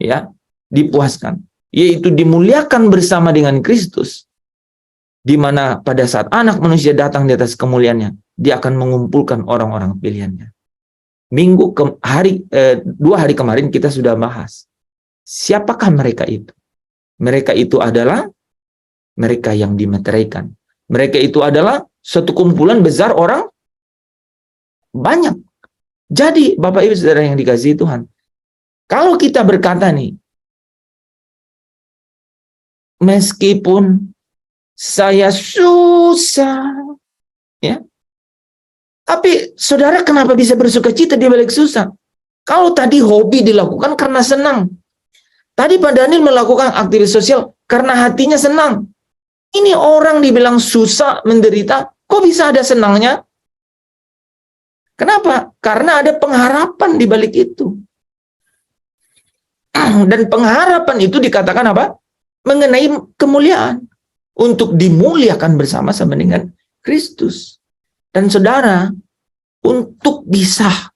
ya, dipuaskan, yaitu dimuliakan bersama dengan Kristus, di mana pada saat Anak Manusia datang di atas kemuliaannya, dia akan mengumpulkan orang-orang pilihannya. 2 hari kemarin kita sudah bahas siapakah mereka itu. Mereka itu adalah mereka yang dimeteraikan. Mereka itu adalah suatu kumpulan besar orang banyak. Jadi Bapak Ibu Saudara yang dikasihi Tuhan, kalau kita berkata nih, meskipun saya susah, ya, tapi saudara kenapa bisa bersuka cita di balik susah? Kalau tadi hobi dilakukan karena senang, tadi Pak Daniel melakukan aktivitas sosial karena hatinya senang. Ini orang dibilang susah, menderita, kok bisa ada senangnya? Kenapa? Karena ada pengharapan di balik itu. Dan pengharapan itu dikatakan apa? Mengenai kemuliaan. Untuk dimuliakan bersama-sama dengan Kristus. Dan saudara, untuk bisa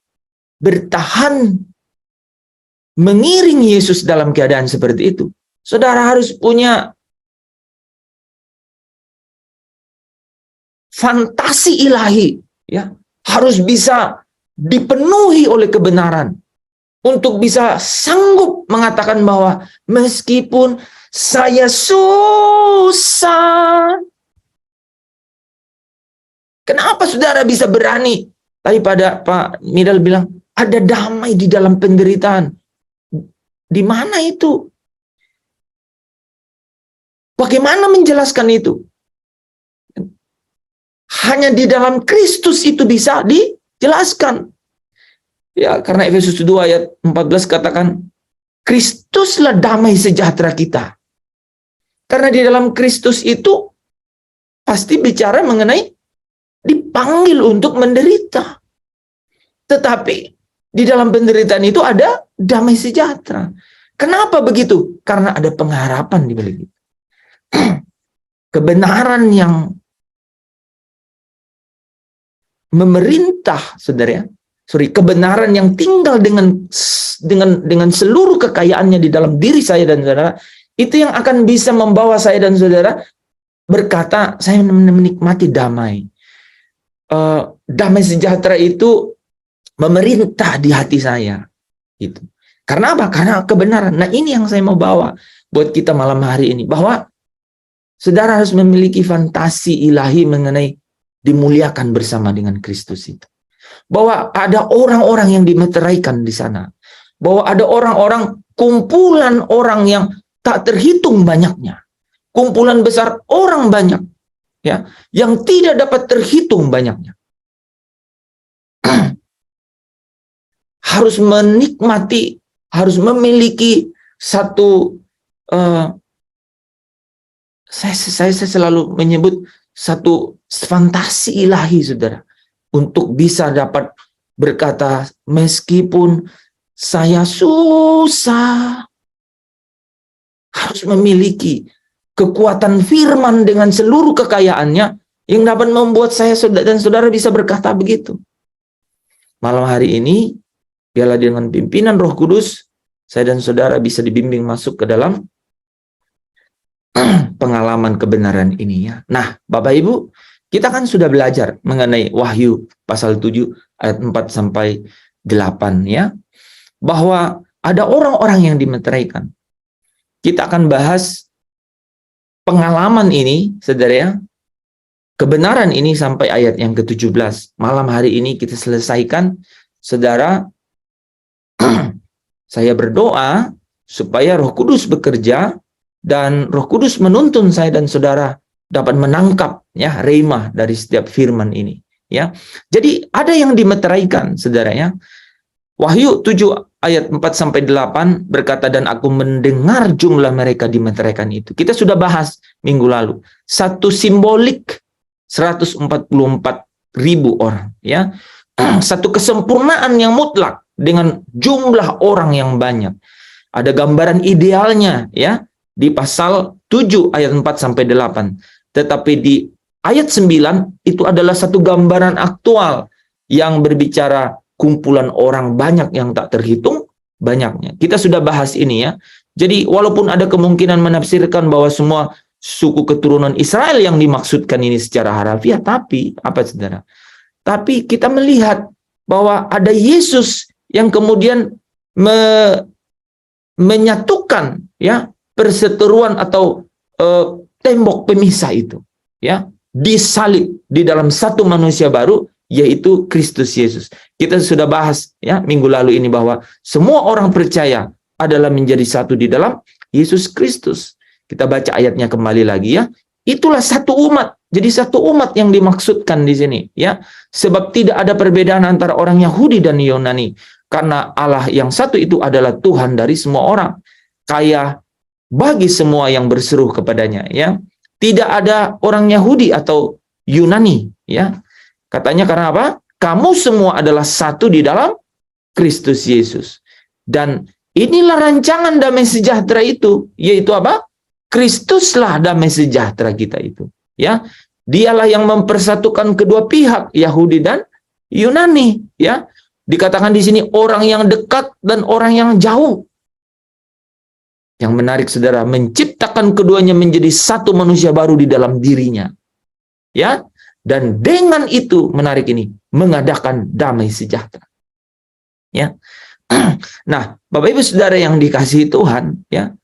bertahan mengiring Yesus dalam keadaan seperti itu, saudara harus punya fantasi ilahi, ya, harus bisa dipenuhi oleh kebenaran untuk bisa sanggup mengatakan bahwa meskipun saya susah. Kenapa saudara bisa berani? Tadi pada Pak Midal bilang ada damai di dalam penderitaan. Di mana itu? Bagaimana menjelaskan itu? Hanya di dalam Kristus itu bisa dijelaskan. Ya, karena Efesus 2 ayat 14 katakan, Kristuslah damai sejahtera kita. Karena di dalam Kristus itu pasti bicara mengenai dipanggil untuk menderita. Tetapi di dalam penderitaan itu ada damai sejahtera. Kenapa begitu? Karena ada pengharapan di balik itu. Kebenaran yang memerintah, saudara ya. Kebenaran yang tinggal dengan seluruh kekayaannya di dalam diri saya dan saudara, itu yang akan bisa membawa saya dan saudara berkata, saya menikmati damai. Damai sejahtera itu memerintah di hati saya. Gitu. Karena apa? Karena kebenaran. Nah, ini yang saya mau bawa buat kita malam hari ini. Bahwa saudara harus memiliki fantasi ilahi mengenai dimuliakan bersama dengan Kristus itu. Bahwa ada orang-orang yang dimeteraikan di sana. Bahwa ada orang-orang, kumpulan orang yang tak terhitung banyaknya. Kumpulan besar orang banyak, ya, yang tidak dapat terhitung banyaknya. Harus menikmati, harus memiliki satu, saya selalu menyebut satu fantasi ilahi, saudara, untuk bisa dapat berkata, meskipun saya susah, harus memiliki kekuatan firman dengan seluruh kekayaannya yang dapat membuat saya dan saudara bisa berkata begitu. Malam hari ini, biarlah dengan pimpinan Roh Kudus, saya dan saudara bisa dibimbing masuk ke dalam pengalaman kebenaran ini ya. Nah, Bapak Ibu, kita kan sudah belajar mengenai Wahyu pasal 7 ayat 4 sampai 8 ya. Bahwa ada orang-orang yang dimeteraikan. Kita akan bahas pengalaman ini, saudara ya. Kebenaran ini sampai ayat yang ke-17. Malam hari ini kita selesaikan, saudara. Saya berdoa supaya Roh Kudus bekerja dan Roh Kudus menuntun saya dan saudara dapat menangkap ya rhema dari setiap firman ini ya. Jadi ada yang dimeteraikan saudaranya. Wahyu 7 ayat 4 sampai 8 berkata, dan aku mendengar jumlah mereka dimeteraikan itu. Kita sudah bahas minggu lalu. Satu simbolik 144.000 orang ya. Satu kesempurnaan yang mutlak dengan jumlah orang yang banyak. Ada gambaran idealnya ya di pasal 7 ayat 4 sampai 8. Tetapi di ayat 9 itu adalah satu gambaran aktual yang berbicara kumpulan orang banyak yang tak terhitung banyaknya. Kita sudah bahas ini ya. Jadi walaupun ada kemungkinan menafsirkan bahwa semua suku keturunan Israel yang dimaksudkan ini secara harafiah, tapi apa saudara? Tapi kita melihat bahwa ada Yesus yang kemudian menyatukan ya perseteruan atau tembok pemisah itu ya, disalib di dalam satu manusia baru, yaitu Kristus Yesus. Kita sudah bahas ya minggu lalu ini bahwa semua orang percaya adalah menjadi satu di dalam Yesus Kristus. Kita baca ayatnya kembali lagi ya. Itulah satu umat. Jadi satu umat yang dimaksudkan di sini ya. Sebab tidak ada perbedaan antara orang Yahudi dan Yunani, karena Allah yang satu itu adalah Tuhan dari semua orang, kaya bagi semua yang berseru kepadanya ya. Tidak ada orang Yahudi atau Yunani ya. Katanya karena apa? Kamu semua adalah satu di dalam Kristus Yesus. Dan inilah rancangan damai sejahtera itu, yaitu apa? Kristuslah damai sejahtera kita itu. Ya, dialah yang mempersatukan kedua pihak, Yahudi dan Yunani. Ya, dikatakan di sini orang yang dekat dan orang yang jauh. Yang menarik saudara, menciptakan keduanya menjadi satu manusia baru di dalam dirinya. Ya. Dan dengan itu menarik ini mengadakan damai sejahtera. Ya. Nah, Bapak Ibu Saudara yang dikasihi Tuhan, ya.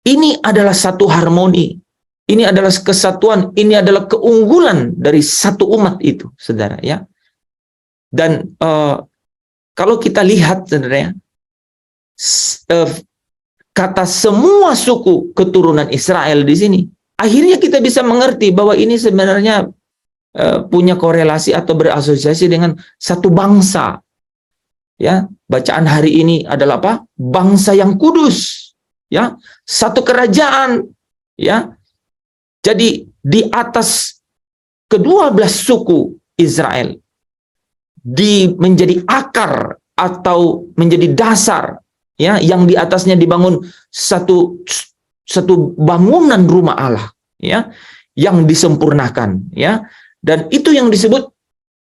Ini adalah satu harmoni. Ini adalah kesatuan, ini adalah keunggulan dari satu umat itu, Saudara ya. Dan kalau kita lihat Saudara ya, kata semua suku keturunan Israel di sini, akhirnya kita bisa mengerti bahwa ini sebenarnya punya korelasi atau berasosiasi dengan satu bangsa. Ya, bacaan hari ini adalah apa? Bangsa yang kudus. Ya, satu kerajaan. Ya, jadi di atas kedua belas suku Israel menjadi akar atau menjadi dasar. Ya, yang di atasnya dibangun satu bangunan rumah Allah, ya, yang disempurnakan, ya, dan itu yang disebut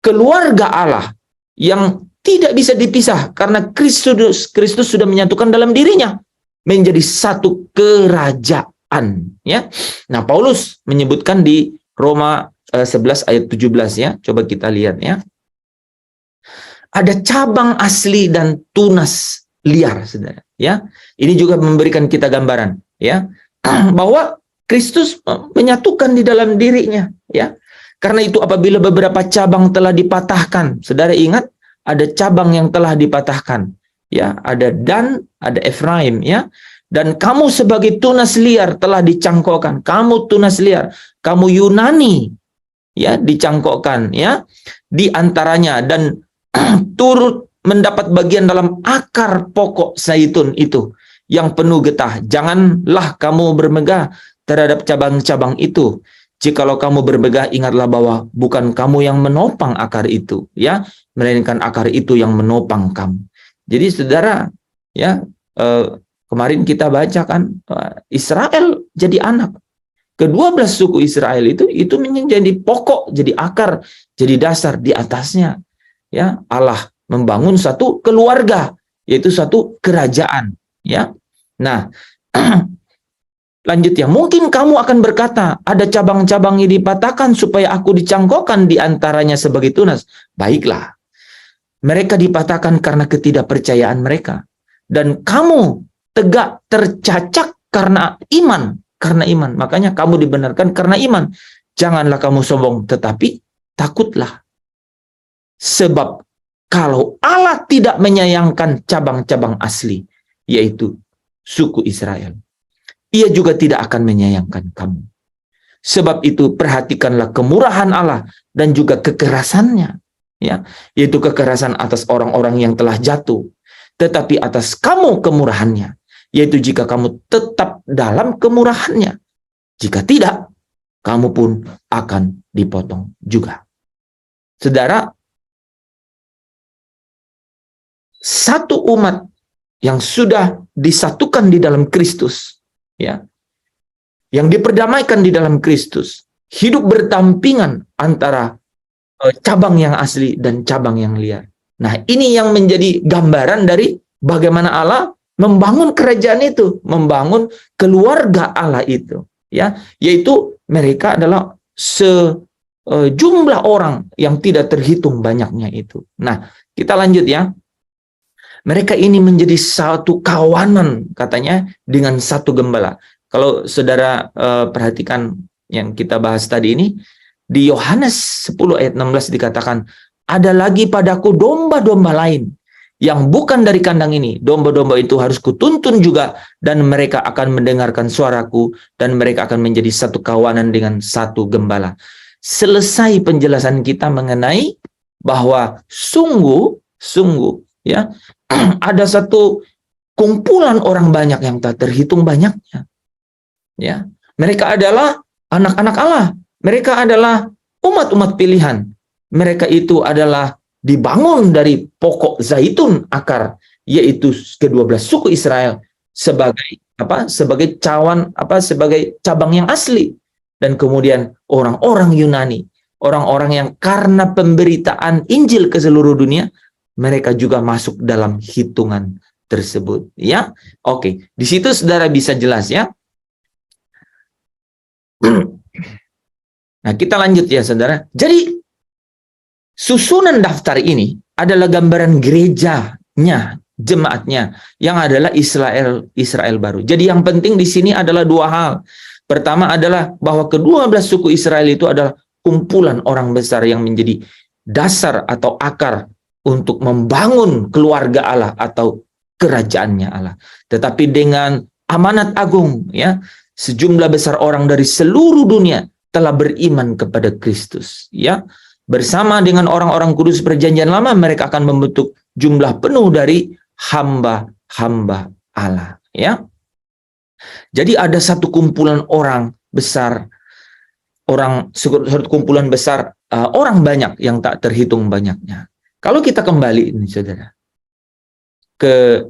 keluarga Allah yang tidak bisa dipisah karena Kristus sudah menyatukan dalam dirinya menjadi satu kerajaan, ya. Nah, Paulus menyebutkan di Roma 11 ayat 17 ya. Coba kita lihat ya. Ada cabang asli dan tunas liar, Saudara, ya. Ini juga memberikan kita gambaran ya bahwa Kristus menyatukan di dalam dirinya, ya. Karena itu apabila beberapa cabang telah dipatahkan, Saudara ingat ada cabang yang telah dipatahkan, ya, ada Dan, ada Efraim, ya. Dan kamu sebagai tunas liar telah dicangkokkan. Kamu tunas liar, kamu Yunani, ya, dicangkokkan, ya, di antaranya dan turut mendapat bagian dalam akar pokok zaitun itu yang penuh getah. Janganlah kamu bermegah terhadap cabang-cabang itu. Jikalau kamu bermegah, ingatlah bahwa bukan kamu yang menopang akar itu, ya, melainkan akar itu yang menopang kamu. Jadi saudara, ya, kemarin kita bacakan Israel jadi anak. Ke-12 suku Israel itu menjadi pokok, jadi akar, jadi dasar. Di atasnya, ya, Allah membangun satu keluarga, yaitu satu kerajaan, ya. Nah, lanjutnya, mungkin kamu akan berkata, ada cabang-cabang yang dipatahkan supaya aku dicangkokkan di antaranya sebagai tunas. Baiklah, mereka dipatahkan karena ketidakpercayaan mereka. Dan kamu tegak tercacak karena iman. Karena iman. Makanya kamu dibenarkan karena iman. Janganlah kamu sombong, tetapi takutlah. Sebab kalau Allah tidak menyayangkan cabang-cabang asli, yaitu suku Israel, Ia juga tidak akan menyayangkan kamu. Sebab itu perhatikanlah kemurahan Allah dan juga kekerasannya, ya, yaitu kekerasan atas orang-orang yang telah jatuh, tetapi atas kamu kemurahannya, yaitu jika kamu tetap dalam kemurahannya. Jika tidak, kamu pun akan dipotong juga. Saudara, satu umat yang sudah disatukan di dalam Kristus, ya, yang diperdamaikan di dalam Kristus, hidup berdampingan antara cabang yang asli dan cabang yang liar. Nah, ini yang menjadi gambaran dari bagaimana Allah membangun kerajaan itu, membangun keluarga Allah itu, ya, yaitu mereka adalah sejumlah orang yang tidak terhitung banyaknya itu. Nah, kita lanjut ya. Mereka ini menjadi satu kawanan katanya dengan satu gembala. Kalau saudara perhatikan yang kita bahas tadi ini, di Yohanes 10 ayat 16 dikatakan, ada lagi padaku domba-domba lain yang bukan dari kandang ini. Domba-domba itu harus kutuntun juga, dan mereka akan mendengarkan suaraku, dan mereka akan menjadi satu kawanan dengan satu gembala. Selesai penjelasan kita mengenai bahwa sungguh ya, ada satu kumpulan orang banyak yang tak terhitung banyaknya. Ya, mereka adalah anak-anak Allah. Mereka adalah umat-umat pilihan. Mereka itu adalah dibangun dari pokok zaitun akar, yaitu ke-12 suku Israel sebagai apa? Sebagai sebagai cabang yang asli. Dan kemudian orang-orang Yunani, orang-orang yang karena pemberitaan Injil ke seluruh dunia, mereka juga masuk dalam hitungan tersebut, ya. Oke, di situ saudara bisa jelas ya. Nah, kita lanjut ya saudara. Jadi susunan daftar ini adalah gambaran gerejanya, jemaatnya, yang adalah Israel baru. Jadi yang penting di sini adalah dua hal. Pertama adalah bahwa ke-12 suku Israel itu adalah kumpulan orang besar yang menjadi dasar atau akar untuk membangun keluarga Allah atau kerajaannya Allah. Tetapi dengan amanat agung, ya, sejumlah besar orang dari seluruh dunia telah beriman kepada Kristus, ya. Bersama dengan orang-orang kudus perjanjian lama, mereka akan membentuk jumlah penuh dari hamba-hamba Allah, ya. Jadi ada satu kumpulan orang besar, satu kumpulan besar orang banyak yang tak terhitung banyaknya. Kalau kita kembali ini saudara ke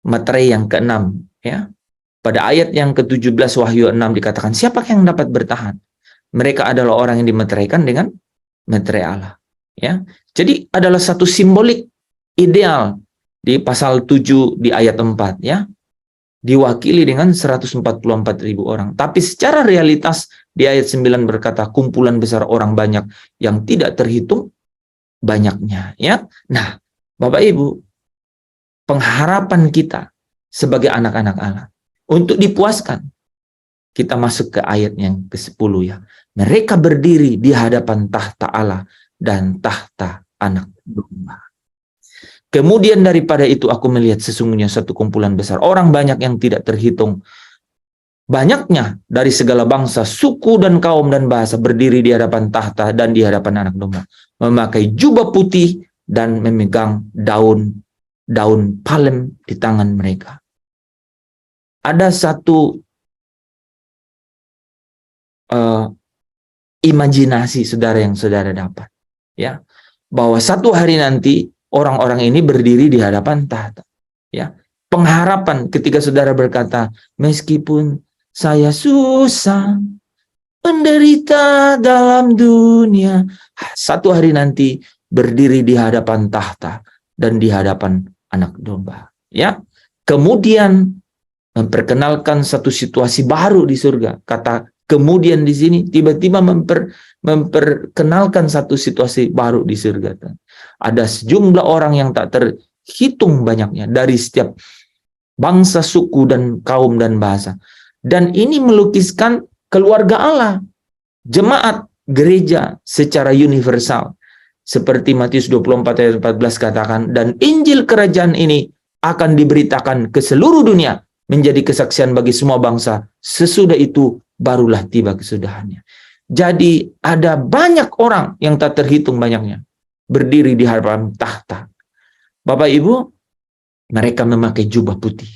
materai yang ke-6, ya, pada ayat yang ke-17 Wahyu 6 dikatakan, siapa yang dapat bertahan? Mereka adalah orang yang dimeteraikan dengan meterai Allah, ya. Jadi adalah satu simbolik ideal di pasal 7 di ayat 4, ya, diwakili dengan 144.000 orang. Tapi secara realitas di ayat 9 berkata kumpulan besar orang banyak yang tidak terhitung banyaknya, ya. Nah, Bapak Ibu, pengharapan kita sebagai anak-anak Allah untuk dipuaskan, kita masuk ke ayat yang ke-10 ya. Mereka berdiri di hadapan tahta Allah dan tahta anak domba. Kemudian daripada itu aku melihat sesungguhnya satu kumpulan besar orang banyak yang tidak terhitung banyaknya dari segala bangsa, suku dan kaum dan bahasa berdiri di hadapan tahta dan di hadapan anak domba, memakai jubah putih dan memegang daun palem di tangan mereka. Ada satu imajinasi saudara yang saudara dapat, ya, bahwa satu hari nanti orang-orang ini berdiri di hadapan tahta, ya. Pengharapan ketika saudara berkata, meskipun saya susah menderita dalam dunia, satu hari nanti berdiri di hadapan tahta dan di hadapan anak domba, ya. Kemudian memperkenalkan satu situasi baru di surga. Kata kemudian di sini tiba-tiba memperkenalkan satu situasi baru di surga. Ada sejumlah orang yang tak terhitung banyaknya dari setiap bangsa, suku dan kaum dan bahasa. Dan ini melukiskan keluarga Allah, jemaat gereja secara universal. Seperti Matius 24 ayat 14 katakan, dan Injil kerajaan ini akan diberitakan ke seluruh dunia menjadi kesaksian bagi semua bangsa. Sesudah itu barulah tiba kesudahannya. Jadi ada banyak orang yang tak terhitung banyaknya berdiri di hadapan tahta. Bapak Ibu, mereka memakai jubah putih.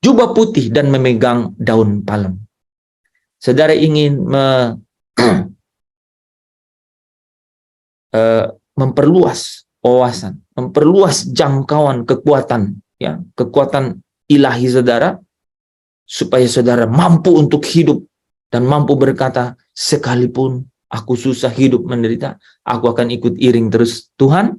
Jubah putih dan memegang daun palem. Saudara ingin memperluas wawasan, memperluas jangkauan kekuatan, ya, kekuatan ilahi saudara, supaya saudara mampu untuk hidup dan mampu berkata, sekalipun aku susah hidup menderita, aku akan ikut iring terus Tuhan.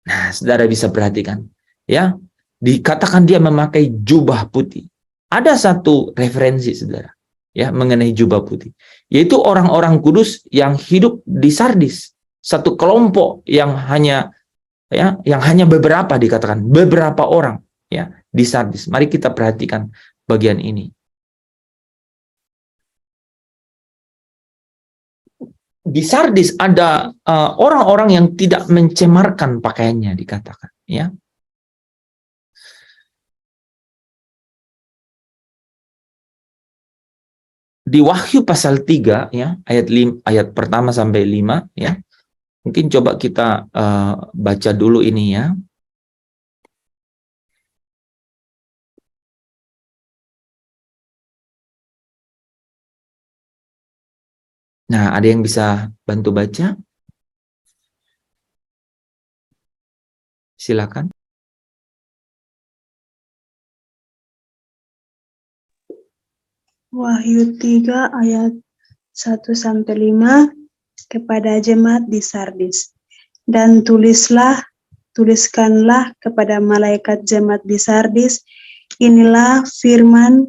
Nah, saudara bisa perhatikan, ya, dikatakan dia memakai jubah putih. Ada satu referensi, saudara, ya, mengenai jubah putih, yaitu orang-orang kudus yang hidup di Sardis, satu kelompok yang hanya, ya, yang hanya beberapa, dikatakan beberapa orang, ya, di Sardis. Mari kita perhatikan bagian ini. Di Sardis ada orang-orang yang tidak mencemarkan pakaiannya, dikatakan, ya. Di Wahyu pasal 3, ya, ayat pertama sampai 5, ya. Mungkin coba kita baca dulu ini, ya. Nah, ada yang bisa bantu baca? Silakan. Wahyu 3 ayat 1-5 kepada jemaat di Sardis. Dan tuliskanlah kepada malaikat jemaat di Sardis, inilah firman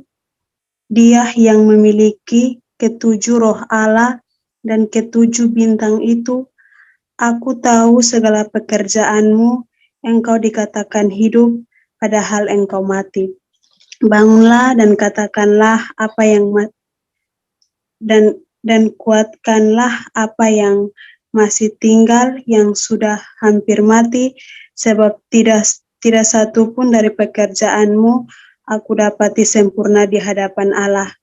Dia yang memiliki ketujuh roh Allah dan ketujuh bintang itu. Aku tahu segala pekerjaanmu, engkau dikatakan hidup, padahal engkau mati. Bangunlah dan katakanlah apa yang dan kuatkanlah apa yang masih tinggal, yang sudah hampir mati, sebab tidak satu pun dari pekerjaanmu aku dapati sempurna di hadapan Allahku.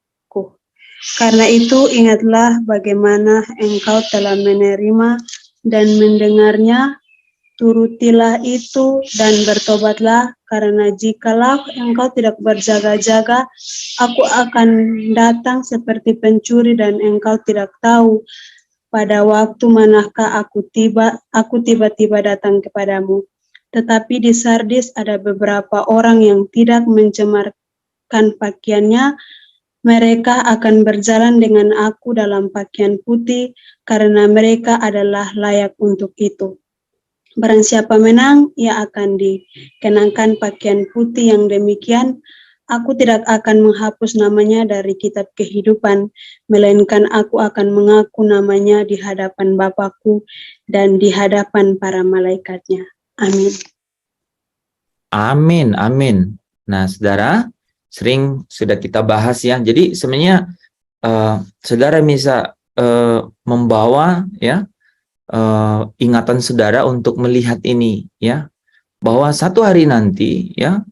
Karena itu ingatlah bagaimana engkau telah menerima dan mendengarnya, turutilah itu dan bertobatlah, karena jikalau engkau tidak berjaga-jaga, aku akan datang seperti pencuri dan engkau tidak tahu pada waktu manakah aku tiba-tiba datang kepadamu. Tetapi di Sardis ada beberapa orang yang tidak mencemarkan pakaiannya. Mereka akan berjalan dengan aku dalam pakaian putih, karena mereka adalah layak untuk itu. Barang siapa menang, ia akan dikenakan pakaian putih yang demikian. Aku tidak akan menghapus namanya dari kitab kehidupan, melainkan aku akan mengaku namanya di hadapan Bapakku dan di hadapan para malaikatnya. Amin. Amin, amin. Nah, saudara, sering sudah kita bahas, ya. Jadi sebenarnya saudara bisa membawa, ya, ingatan saudara untuk melihat ini, ya, bahwa satu hari nanti, ya,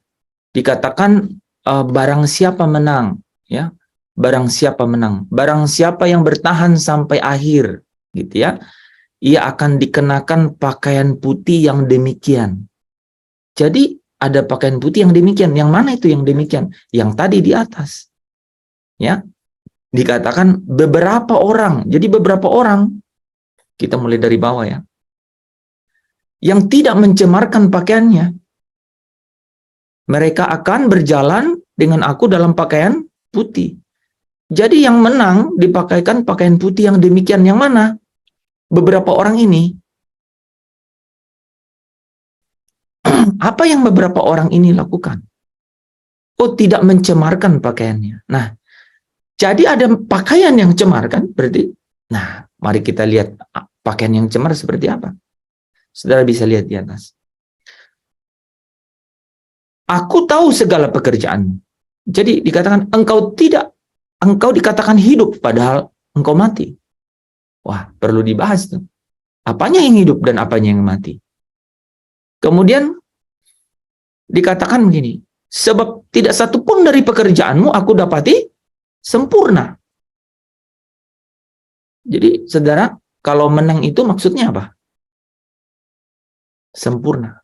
dikatakan barang siapa menang, ya, barang siapa menang, barang siapa yang bertahan sampai akhir, gitu, ya, ia akan dikenakan pakaian putih yang demikian. Jadi ada pakaian putih yang demikian. Yang mana itu yang demikian? Yang tadi di atas, ya, dikatakan beberapa orang. Jadi beberapa orang, kita mulai dari bawah, ya, yang tidak mencemarkan pakaiannya. Mereka akan berjalan dengan aku dalam pakaian putih. Jadi yang menang dipakaikan pakaian putih yang demikian. Yang mana? Beberapa orang ini. Apa yang beberapa orang ini lakukan? Oh, tidak mencemarkan pakaiannya. Nah, jadi ada pakaian yang cemar, kan? Berarti, nah, mari kita lihat pakaian yang cemar seperti apa. Saudara bisa lihat di atas. Aku tahu segala pekerjaanmu. Jadi dikatakan engkau dikatakan hidup padahal engkau mati. Wah, perlu dibahas tuh. Apanya yang hidup dan apanya yang mati. Kemudian dikatakan begini, sebab tidak satu pun dari pekerjaanmu aku dapati sempurna. Jadi saudara, kalau menang itu maksudnya apa? Sempurna.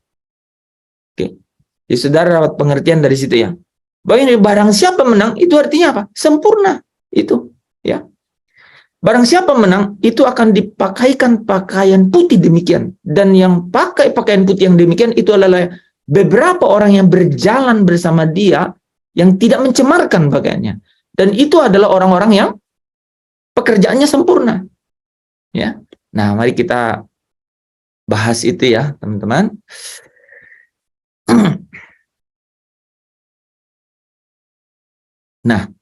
Oke. Jadi saudara dapat pengertian dari situ ya. Barang siapa menang itu artinya apa? Sempurna. Itu ya. Barang siapa menang itu akan dipakaikan pakaian putih demikian, dan yang pakai pakaian putih yang demikian itu adalah beberapa orang yang berjalan bersama dia yang tidak mencemarkan pakaiannya, dan itu adalah orang-orang yang pekerjaannya sempurna ya. Nah, mari kita bahas itu ya teman-teman. Nah,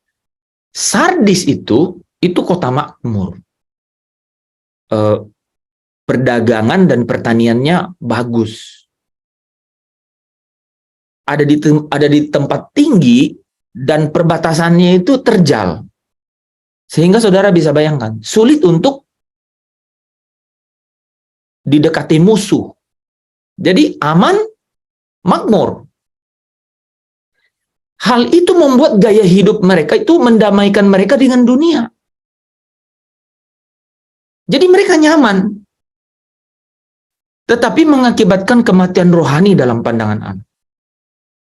Sardis itu kota makmur. Perdagangan dan pertaniannya bagus. Ada di tempat tinggi dan perbatasannya itu terjal. Sehingga saudara bisa bayangkan, sulit untuk didekati musuh. Jadi aman, makmur. Hal itu membuat gaya hidup mereka itu mendamaikan mereka dengan dunia. Jadi mereka nyaman, tetapi mengakibatkan kematian rohani dalam pandangan Allah.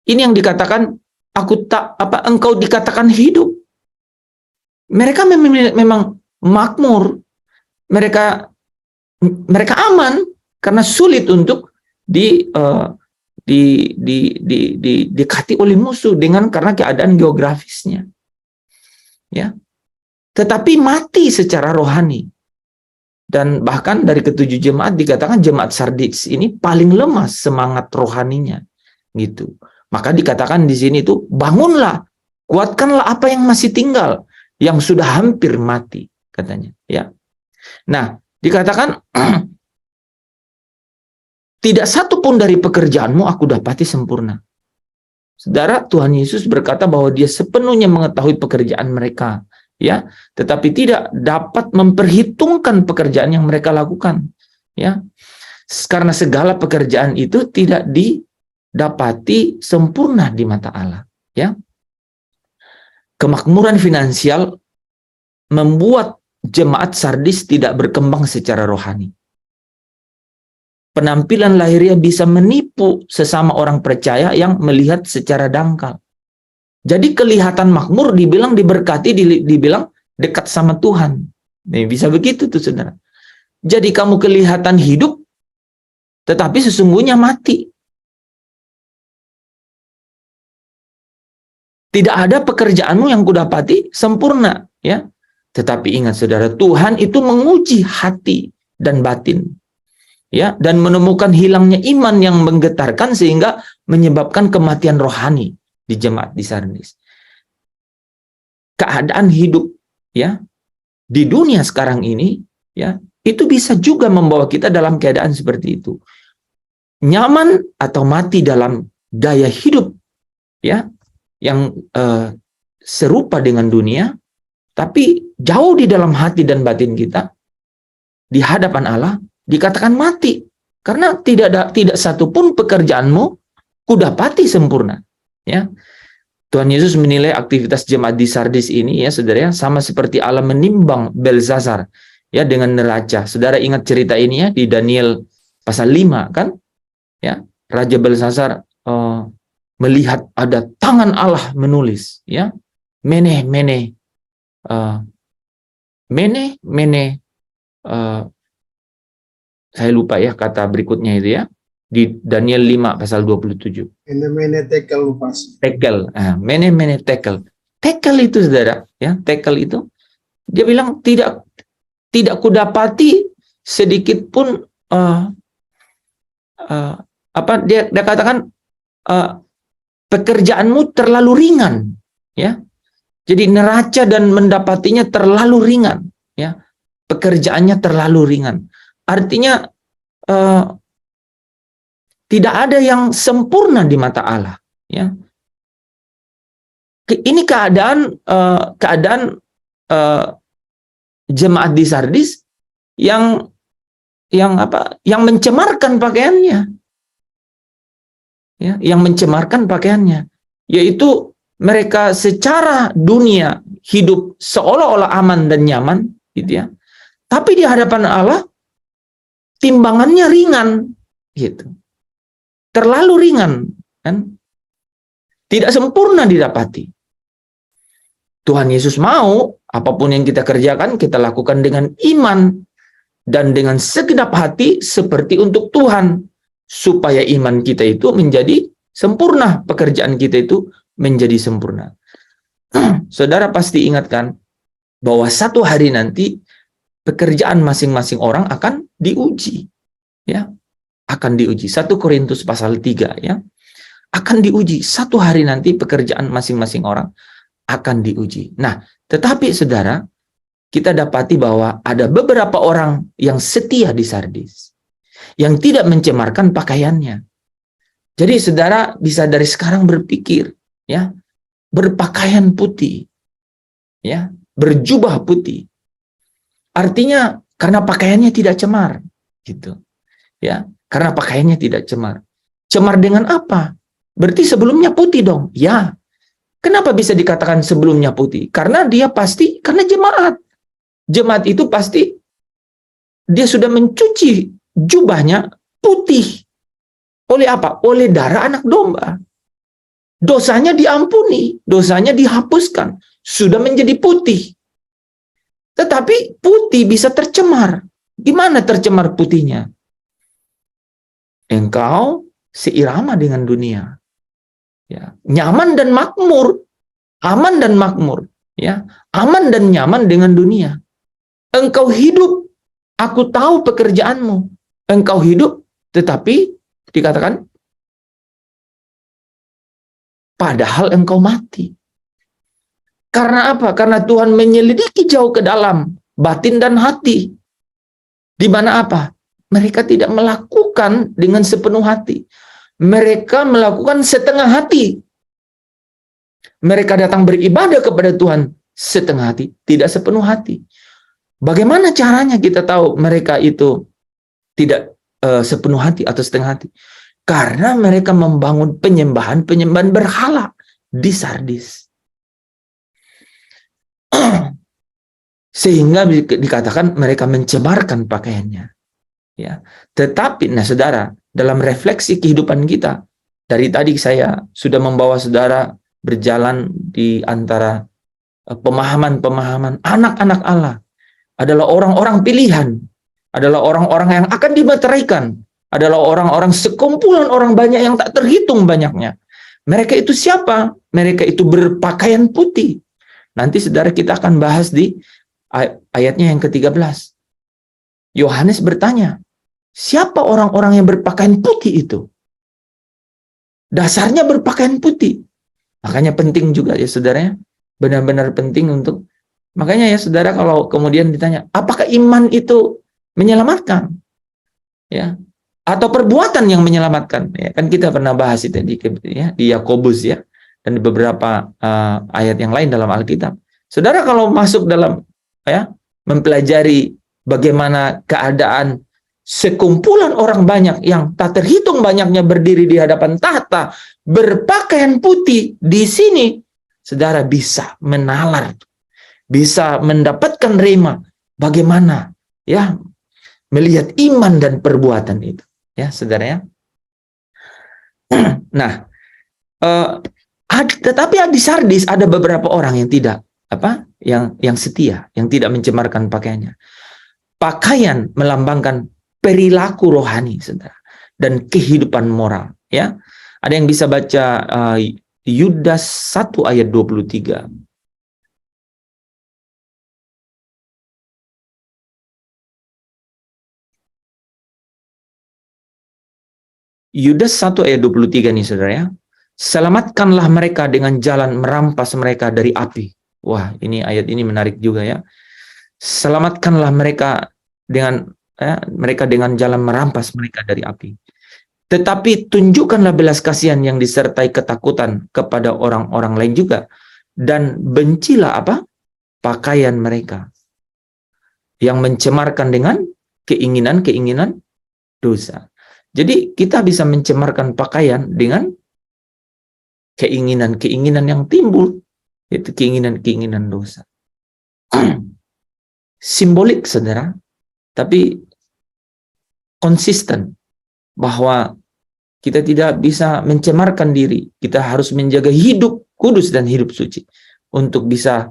Ini yang dikatakan engkau dikatakan hidup. Mereka memang makmur, mereka aman karena sulit untuk dikati oleh musuh karena keadaan geografisnya. Ya. Tetapi mati secara rohani. Dan bahkan dari ketujuh jemaat dikatakan jemaat Sardis ini paling lemah semangat rohaninya, gitu. Maka dikatakan di sini itu bangunlah, kuatkanlah apa yang masih tinggal, yang sudah hampir mati, katanya. Ya. Nah, dikatakan tidak satu pun dari pekerjaanmu aku dapati sempurna. Saudara, Tuhan Yesus berkata bahwa Dia sepenuhnya mengetahui pekerjaan mereka. Ya, tetapi tidak dapat memperhitungkan pekerjaan yang mereka lakukan, ya, karena segala pekerjaan itu tidak didapati sempurna di mata Allah, ya. Kemakmuran finansial membuat jemaat Sardis tidak berkembang secara rohani. Penampilan lahiriah bisa menipu sesama orang percaya yang melihat secara dangkal. Jadi kelihatan makmur dibilang diberkati, dibilang dekat sama Tuhan. Nah, bisa begitu tuh saudara. Jadi kamu kelihatan hidup, tetapi sesungguhnya mati. Tidak ada pekerjaanmu yang kudapati sempurna, ya. Tetapi ingat saudara, Tuhan itu menguji hati dan batin, ya, dan menemukan hilangnya iman yang menggetarkan sehingga menyebabkan kematian rohani di jemaat di Sardis. Keadaan hidup, ya, di dunia sekarang ini, ya, itu bisa juga membawa kita dalam keadaan seperti itu. Nyaman atau mati dalam gaya hidup, ya, yang serupa dengan dunia, tapi jauh di dalam hati dan batin kita, di hadapan Allah, dikatakan mati. Karena tidak satu pun pekerjaanmu kudapati sempurna. Ya, Tuhan Yesus menilai aktivitas jemaat di Sardis ini, ya saudara, sama seperti Allah menimbang Belzazar, ya, dengan neraca. Saudara ingat cerita ini ya di Daniel pasal 5 kan? Ya, Raja Belzazar melihat ada tangan Allah menulis, ya, saya lupa ya kata berikutnya itu ya. Di Daniel 5 pasal 27. Tekel. Mene tekel. Tekel itu saudara, ya, tekel itu dia bilang tidak kudapati sedikit pun dia katakan pekerjaanmu terlalu ringan, ya. Jadi neraca dan mendapatinya terlalu ringan, ya. Pekerjaannya terlalu ringan. Artinya tidak ada yang sempurna di mata Allah, ya. Ini keadaan jemaat di Sardis yang mencemarkan pakaiannya, ya, yang mencemarkan pakaiannya. yaitu mereka secara dunia hidup seolah-olah aman dan nyaman, gitu ya. Tapi di hadapan Allah timbangannya ringan, gitu. Terlalu ringan, kan? Tidak sempurna didapati. Tuhan Yesus mau apapun yang kita kerjakan, kita lakukan dengan iman dan dengan segenap hati seperti untuk Tuhan, supaya iman kita itu menjadi sempurna, pekerjaan kita itu menjadi sempurna. Saudara pasti ingatkan bahwa satu hari nanti pekerjaan masing-masing orang akan diuji, ya, akan diuji. 1 Korintus pasal 3, ya, akan diuji. Satu hari nanti pekerjaan masing-masing orang akan diuji. Nah, tetapi saudara, kita dapati bahwa ada beberapa orang yang setia di Sardis, yang tidak mencemarkan pakaiannya. Jadi saudara bisa dari sekarang berpikir, ya, berpakaian putih, ya, berjubah putih. Artinya karena pakaiannya tidak cemar, gitu, ya, karena pakaiannya tidak cemar. Cemar dengan apa? Berarti sebelumnya putih dong, ya. Kenapa bisa dikatakan sebelumnya putih? Karena dia pasti, karena jemaat. Jemaat itu pasti dia sudah mencuci jubahnya putih. Oleh apa? Oleh darah anak domba. Dosanya diampuni, dosanya dihapuskan, sudah menjadi putih. Tetapi putih bisa tercemar. Gimana tercemar putihnya? Engkau seirama dengan dunia. Ya, nyaman dan makmur, aman dan makmur, ya, aman dan nyaman dengan dunia. Engkau hidup, aku tahu pekerjaanmu. Engkau hidup, tetapi dikatakan padahal engkau mati. Karena apa? Karena Tuhan menyelidiki jauh ke dalam batin dan hati. Di mana apa? Mereka tidak melakukan dengan sepenuh hati. Mereka melakukan setengah hati. Mereka datang beribadah kepada Tuhan setengah hati, tidak sepenuh hati. Bagaimana caranya kita tahu mereka itu tidak sepenuh hati atau setengah hati? Karena mereka membangun penyembahan berhala di Sardis. Sehingga dikatakan mereka mencemarkan pakaiannya. Ya. Tetapi, nah saudara, dalam refleksi kehidupan kita, dari tadi saya sudah membawa saudara berjalan di antara pemahaman-pemahaman anak-anak Allah adalah orang-orang pilihan, adalah orang-orang yang akan dimeteraikan, adalah orang-orang sekumpulan orang banyak yang tak terhitung banyaknya. Mereka itu siapa? Mereka itu berpakaian putih. Nanti saudara kita akan bahas di ayatnya yang ke-13. Yohanes bertanya, siapa orang-orang yang berpakaian putih itu? Dasarnya berpakaian putih. Makanya penting juga ya saudara, ya, benar-benar penting untuk, makanya ya saudara, kalau kemudian ditanya, apakah iman itu menyelamatkan? Ya, atau perbuatan yang menyelamatkan? Ya, kan kita pernah bahas itu di Yakobus, ya, dan di beberapa ayat yang lain dalam Alkitab. Saudara kalau masuk dalam, ya, mempelajari bagaimana keadaan sekumpulan orang banyak yang tak terhitung banyaknya berdiri di hadapan tahta berpakaian putih, di sini saudara bisa menalar, bisa mendapatkan rema bagaimana, ya, melihat iman dan perbuatan itu, ya saudara, ya. Nah, tetapi di Sardis ada beberapa orang yang tidak yang setia, yang tidak mencemarkan pakaiannya. Pakaian melambangkan perilaku rohani, saudara, dan kehidupan moral, ya. Ada yang bisa baca Yudas 1 ayat 23. Yudas 1 ayat 23 nih saudara, ya. Selamatkanlah mereka dengan jalan merampas mereka dari api. Wah, ini ayat ini menarik juga, ya. Selamatkanlah mereka dengan jalan merampas mereka dari api. Tetapi tunjukkanlah belas kasihan yang disertai ketakutan kepada orang-orang lain juga, dan bencilah pakaian mereka yang mencemarkan dengan keinginan-keinginan dosa. Jadi kita bisa mencemarkan pakaian dengan keinginan-keinginan yang timbul, yaitu keinginan-keinginan dosa. Simbolik, saudara, tapi konsisten bahwa kita tidak bisa mencemarkan diri. Kita harus menjaga hidup kudus dan hidup suci. Untuk bisa,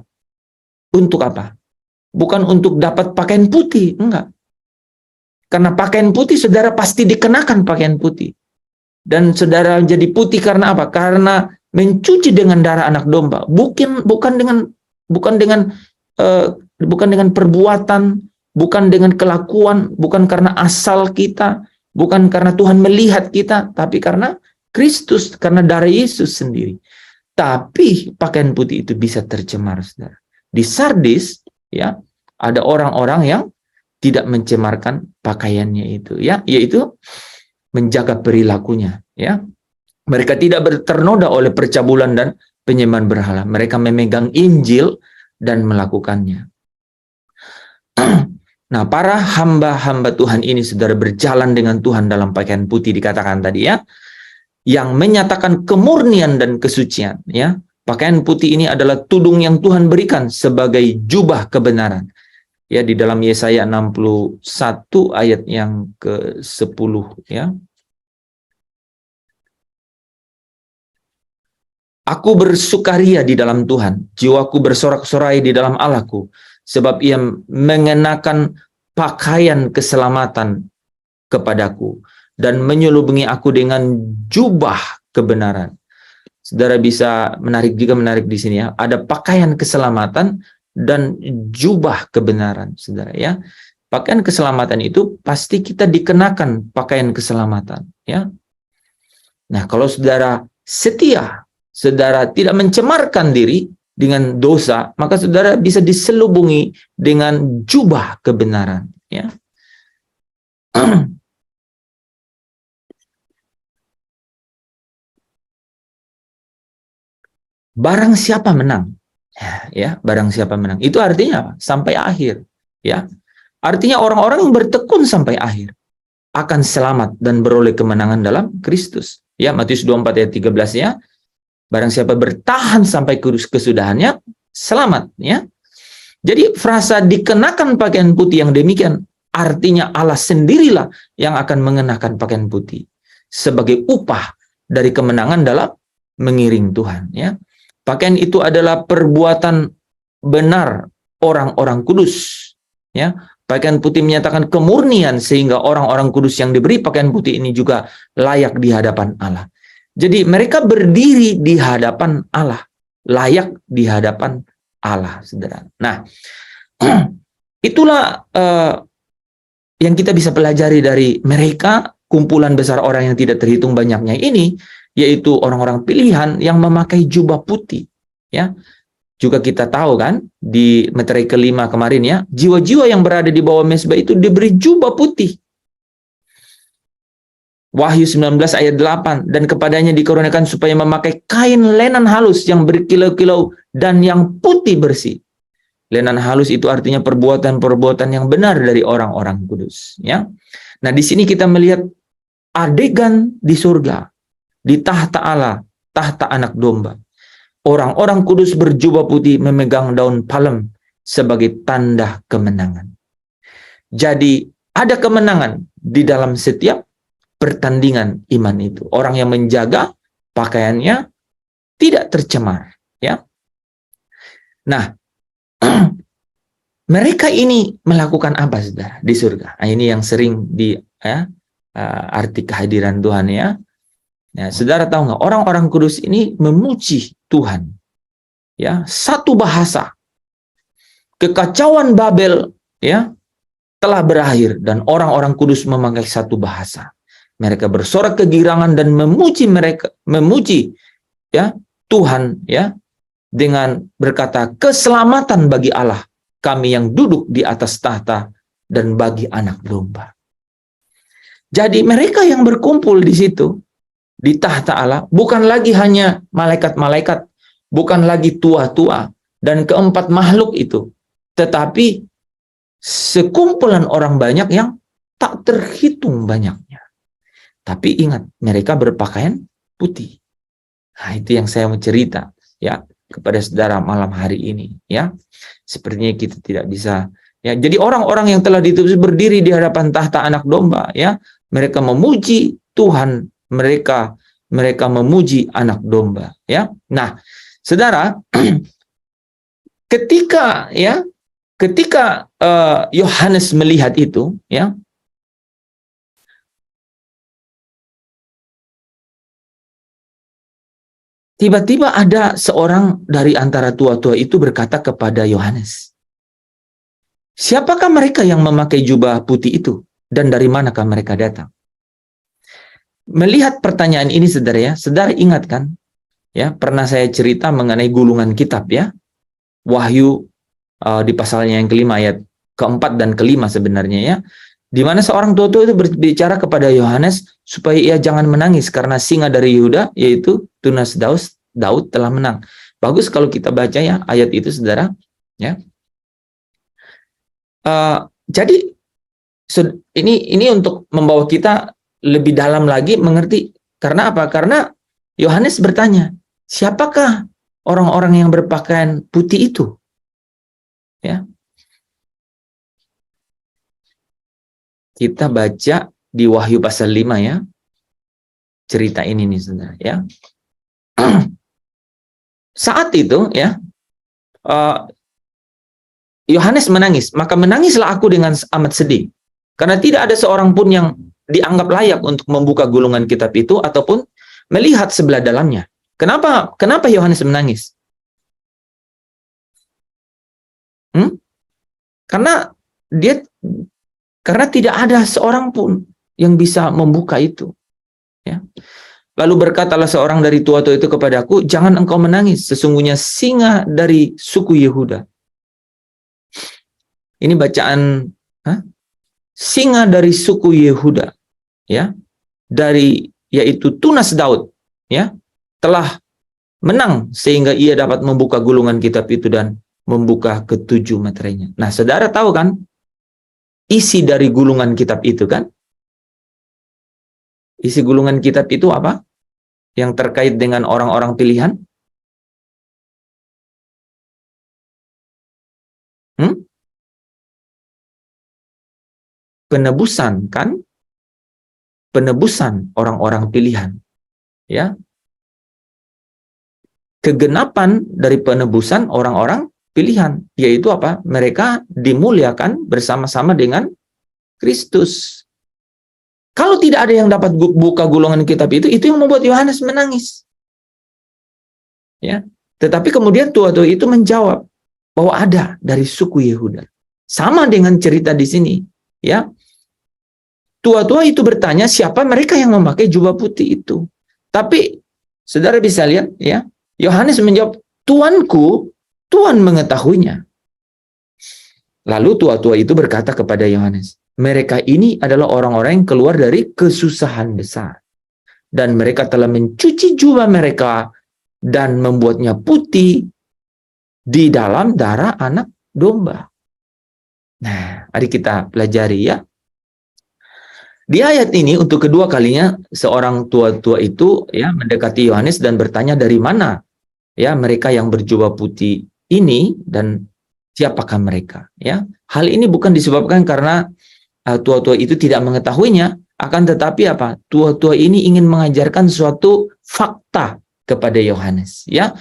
untuk apa? Bukan untuk dapat pakaian putih, enggak. Karena pakaian putih, saudara pasti dikenakan pakaian putih. Dan saudara jadi putih karena apa? Karena mencuci dengan darah anak domba. Bukan dengan perbuatan, bukan dengan kelakuan, bukan karena asal kita, bukan karena Tuhan melihat kita, tapi karena Kristus, karena darah Yesus sendiri. Tapi pakaian putih itu bisa tercemar, saudara. Di Sardis, ya, ada orang-orang yang tidak mencemarkan pakaiannya itu, ya, yaitu menjaga perilakunya, ya. Mereka tidak ternoda oleh percabulan dan penyembahan berhala. Mereka memegang Injil dan melakukannya. Nah, para hamba-hamba Tuhan ini, saudara, berjalan dengan Tuhan dalam pakaian putih, dikatakan tadi, ya, yang menyatakan kemurnian dan kesucian, ya. Pakaian putih ini adalah tudung yang Tuhan berikan sebagai jubah kebenaran. Ya, di dalam Yesaya 61 ayat yang ke-10, ya. Aku bersukaria di dalam Tuhan, jiwaku bersorak-sorai di dalam Allahku, sebab Ia mengenakan pakaian keselamatan kepadaku dan menyelubungi aku dengan jubah kebenaran. Saudara bisa menarik di sini, ya. Ada pakaian keselamatan dan jubah kebenaran, saudara, ya. Pakaian keselamatan itu pasti kita dikenakan pakaian keselamatan, ya. Nah, kalau saudara setia, saudara tidak mencemarkan diri dengan dosa, maka saudara bisa diselubungi dengan jubah kebenaran, ya. Barang siapa menang, ya, barang siapa menang. Itu artinya apa? Sampai akhir, ya. Artinya orang-orang yang bertekun sampai akhir akan selamat dan beroleh kemenangan dalam Kristus. Ya, Matius 24 ayat 13, ya. Barang siapa bertahan sampai kesudahannya, selamat, ya. Jadi frasa dikenakan pakaian putih yang demikian, artinya Allah sendirilah yang akan mengenakan pakaian putih sebagai upah dari kemenangan dalam mengiring Tuhan, ya. Pakaian itu adalah perbuatan benar orang-orang kudus, ya. Pakaian putih menyatakan kemurnian sehingga orang-orang kudus yang diberi pakaian putih ini juga layak di hadapan Allah. Jadi mereka berdiri di hadapan Allah, layak di hadapan Allah, saudara. Nah, itulah yang kita bisa pelajari dari mereka, kumpulan besar orang yang tidak terhitung banyaknya ini, yaitu orang-orang pilihan yang memakai jubah putih, ya. Juga kita tahu kan di Meterai kelima kemarin, ya, jiwa-jiwa yang berada di bawah mezbah itu diberi jubah putih. Wahyu 19 ayat 8, dan kepadanya dikaruniakan supaya memakai kain lenan halus yang berkilau-kilau dan yang putih bersih. Lenan halus itu artinya perbuatan-perbuatan yang benar dari orang-orang kudus, ya. Nah, di sini kita melihat adegan di surga, di tahta Allah, tahta anak domba. Orang-orang kudus berjubah putih memegang daun palem sebagai tanda kemenangan. Jadi ada kemenangan di dalam setiap pertandingan iman itu. Orang yang menjaga pakaiannya tidak tercemar, ya. Nah, mereka ini melakukan apa, saudara, di surga? Nah, ini yang sering di arti kehadiran Tuhan, ya. Nah, saudara tahu nggak, orang-orang kudus ini memuji Tuhan, ya. Satu bahasa, kekacauan Babel, ya, telah berakhir dan orang-orang kudus memakai satu bahasa. Mereka bersorak kegirangan dan memuji ya Tuhan, ya, dengan berkata, keselamatan bagi Allah kami yang duduk di atas tahta dan bagi anak domba. Jadi mereka yang berkumpul di situ di tahta Allah bukan lagi hanya malaikat-malaikat, bukan lagi tua-tua dan keempat makhluk itu, tetapi sekumpulan orang banyak yang tak terhitung banyaknya. Tapi ingat, mereka berpakaian putih. Nah, itu yang saya mau cerita ya kepada saudara malam hari ini ya. Sepertinya kita tidak bisa ya. Jadi orang-orang yang telah ditebus berdiri di hadapan tahta Anak Domba ya, mereka memuji Tuhan, mereka memuji Anak Domba ya. Nah, saudara, ketika Yohanes melihat itu ya, tiba-tiba ada seorang dari antara tua-tua itu berkata kepada Yohanes, "Siapakah mereka yang memakai jubah putih itu? Dan dari manakah mereka datang?" Melihat pertanyaan ini, saudara ingat kan? Ya, pernah saya cerita mengenai gulungan kitab ya. Wahyu di pasalnya yang kelima ayat keempat dan kelima sebenarnya ya. Di mana seorang tua-tua itu berbicara kepada Yohanes supaya ia jangan menangis karena singa dari Yehuda, yaitu tunas Daud telah menang. Bagus kalau kita baca ya ayat itu, saudara. Ya. Jadi ini untuk membawa kita lebih dalam lagi mengerti. Karena apa? Karena Yohanes bertanya, siapakah orang-orang yang berpakaian putih itu? Ya. Kita baca di Wahyu pasal 5 ya. Cerita ini nih, saudara ya. Saat itu ya, Yohanes menangis, maka menangislah aku dengan amat sedih. Karena tidak ada seorang pun yang dianggap layak untuk membuka gulungan kitab itu ataupun melihat sebelah dalamnya. Kenapa Yohanes menangis? Karena tidak ada seorang pun yang bisa membuka itu. Ya. Lalu berkatalah seorang dari tua-tua itu kepadaku, jangan engkau menangis, sesungguhnya singa dari suku Yehuda. Ini bacaan singa dari suku Yehuda, ya, yaitu tunas Daud, ya, telah menang sehingga ia dapat membuka gulungan kitab itu dan membuka ketujuh materainya. Nah, saudara tahu kan isi dari gulungan kitab itu kan? Isi gulungan kitab itu apa? Yang terkait dengan orang-orang pilihan? Penebusan kan? Penebusan orang-orang pilihan. Ya. Kegenapan dari penebusan orang-orang pilihan, yaitu apa? Mereka dimuliakan bersama-sama dengan Kristus. Kalau tidak ada yang dapat buka gulungan kitab itu yang membuat Yohanes menangis. Ya. Tetapi kemudian tua-tua itu menjawab bahwa ada dari suku Yehuda. Sama dengan cerita di sini, ya. Tua-tua itu bertanya siapa mereka yang memakai jubah putih itu. Tapi saudara bisa lihat, ya, Yohanes menjawab, Tuanku, Tuhan mengetahuinya. Lalu tua-tua itu berkata kepada Yohanes, mereka ini adalah orang-orang yang keluar dari kesusahan besar. Dan mereka telah mencuci jubah mereka dan membuatnya putih di dalam darah anak domba. Nah, mari kita pelajari ya. Di ayat ini untuk kedua kalinya seorang tua-tua itu ya mendekati Yohanes dan bertanya dari mana ya mereka yang berjubah putih ini dan siapakah mereka ya. Hal ini bukan disebabkan karena tua-tua itu tidak mengetahuinya, akan tetapi apa? Tua-tua ini ingin mengajarkan suatu fakta kepada Yohanes ya.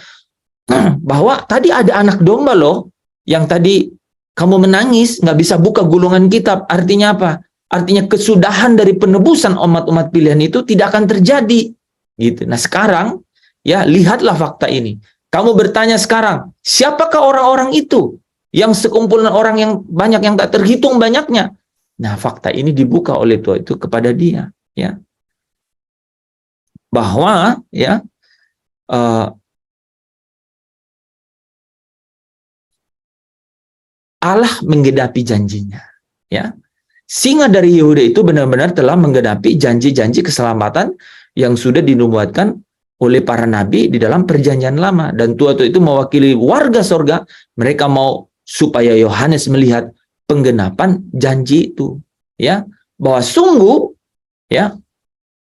Bahwa tadi ada anak domba loh yang tadi kamu menangis nggak bisa buka gulungan kitab. Artinya apa? Artinya kesudahan dari penebusan umat-umat pilihan itu tidak akan terjadi. Gitu. Nah sekarang, ya lihatlah fakta ini. Kamu bertanya sekarang, siapakah orang-orang itu? Yang sekumpulan orang yang banyak yang tak terhitung banyaknya. Nah fakta ini dibuka oleh tua itu kepada dia. Ya. Bahwa ya Allah menggenapi janjinya. Ya. Singa dari Yehuda itu benar-benar telah menggenapi janji-janji keselamatan yang sudah dinubuatkan oleh para nabi di dalam perjanjian lama. Dan tua-tua itu mewakili warga sorga. Mereka mau supaya Yohanes melihat penggenapan janji itu. Ya, bahwa sungguh ya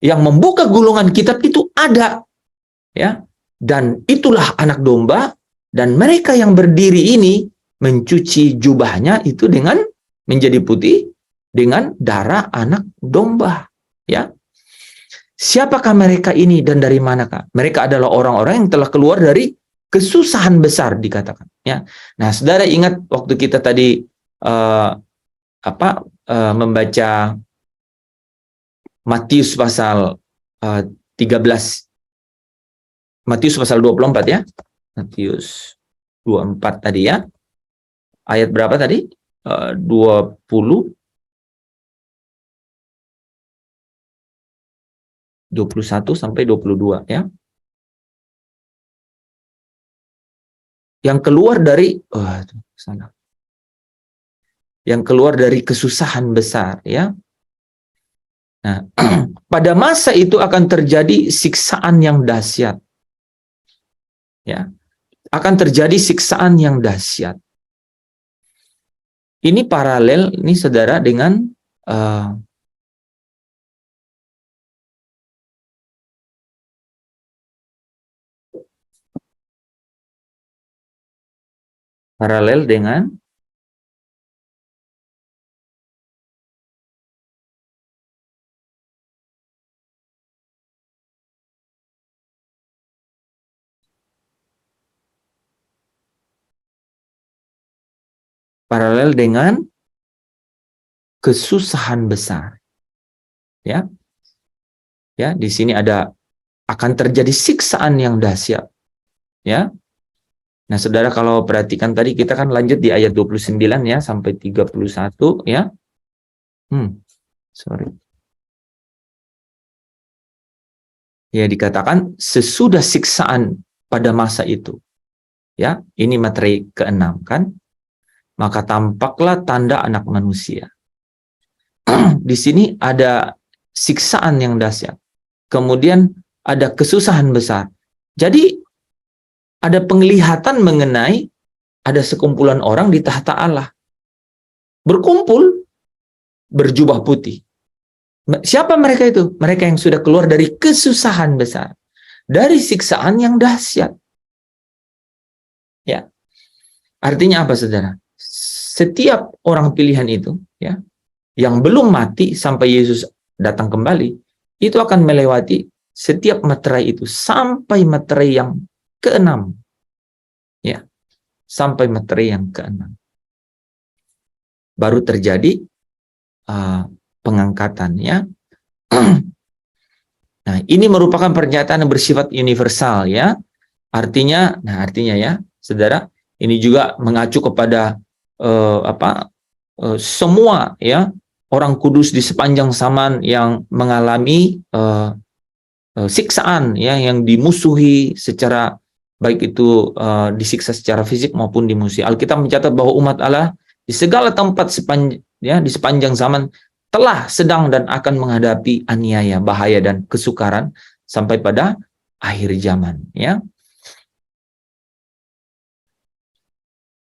yang membuka gulungan kitab itu ada. Ya, Dan itulah anak domba, dan mereka yang berdiri ini mencuci jubahnya itu dengan menjadi putih dengan darah anak domba. Ya, siapakah mereka ini dan dari manakah? Mereka adalah orang-orang yang telah keluar dari kesusahan besar, dikatakan. Ya, nah saudara ingat waktu kita tadi membaca Matius pasal 13. Matius pasal 24 ya. Matius 24 tadi ya. Ayat berapa tadi? 20 21 sampai 22 ya. Yang keluar dari sana. Yang keluar dari kesusahan besar ya. Nah, pada masa itu akan terjadi siksaan yang dahsyat. Ya. Akan terjadi siksaan yang dahsyat. Ini paralel ini saudara dengan paralel dengan kesusahan besar. Ya. Ya, di sini ada akan terjadi siksaan yang dahsyat. Ya. Nah, saudara kalau perhatikan tadi kita kan lanjut di ayat 29 ya sampai 31 ya. Sorry. Ya, dikatakan sesudah siksaan pada masa itu. Ya, ini materi ke-6 kan. Maka tampaklah tanda anak manusia. Di sini ada siksaan yang dahsyat. Kemudian ada kesusahan besar. Jadi ada penglihatan mengenai ada sekumpulan orang di tahta Allah. Berkumpul berjubah putih. Siapa mereka itu? Mereka yang sudah keluar dari kesusahan besar. Dari siksaan yang dahsyat. Ya. Artinya apa, saudara? Setiap orang pilihan itu, ya, yang belum mati sampai Yesus datang kembali, itu akan melewati setiap materai itu sampai materai yang ke-6. Ya. Sampai materai yang ke-6. Baru terjadi pengangkatan, ya. Nah, ini merupakan pernyataan yang bersifat universal, ya. Artinya ya, saudara, ini juga mengacu kepada semua ya orang kudus di sepanjang zaman yang mengalami siksaan ya, yang dimusuhi secara baik itu disiksa secara fisik maupun dimusuhi. Alkitab mencatat bahwa umat Allah di segala tempat di sepanjang zaman telah sedang dan akan menghadapi aniaya, bahaya dan kesukaran sampai pada akhir zaman, ya.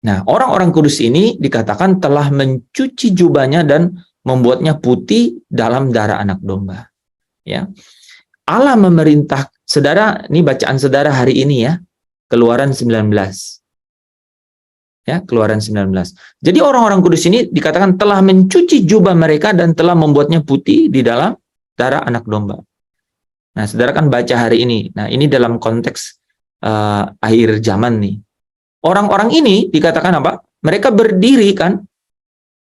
Nah, orang-orang kudus ini dikatakan telah mencuci jubahnya dan membuatnya putih dalam darah anak domba. Ya. Allah memerintah, saudara, ini bacaan saudara hari ini ya, Keluaran 19. Ya, Keluaran 19. Jadi orang-orang kudus ini dikatakan telah mencuci jubah mereka dan telah membuatnya putih di dalam darah anak domba. Nah, saudara kan baca hari ini. Nah, ini dalam konteks akhir zaman nih. Orang-orang ini dikatakan apa? Mereka berdiri kan,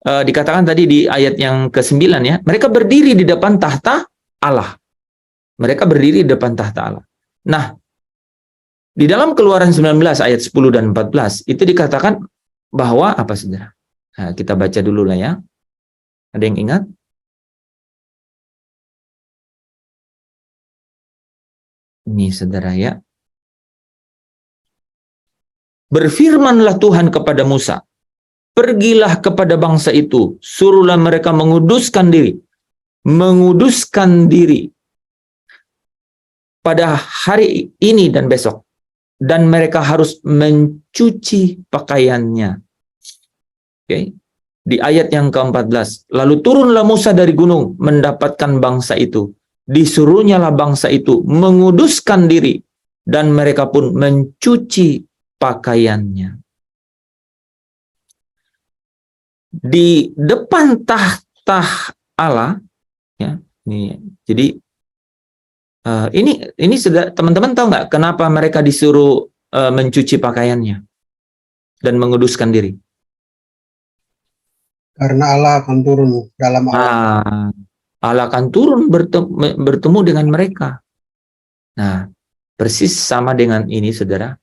dikatakan tadi di ayat yang ke-9 ya, mereka berdiri di depan tahta Allah. Mereka berdiri di depan tahta Allah. Nah, di dalam Keluaran 19 ayat 10 dan 14, itu dikatakan bahwa apa, saudara? Nah, kita baca dulu lah ya. Ada yang ingat? Ini saudara ya. Berfirmanlah Tuhan kepada Musa, pergilah kepada bangsa itu, suruhlah mereka menguduskan diri pada hari ini dan besok, dan mereka harus mencuci pakaiannya. Oke. Di ayat yang ke-14, lalu turunlah Musa dari gunung mendapatkan bangsa itu, disuruhnyalah bangsa itu menguduskan diri dan mereka pun mencuci pakaiannya. Di depan tahta Allah, ya, ini. Jadi ini sudah, teman-teman tahu nggak kenapa mereka disuruh mencuci pakaiannya dan menguduskan diri? Karena Allah akan turun dalam Allah akan turun bertemu dengan mereka. Nah, persis sama dengan ini, saudara.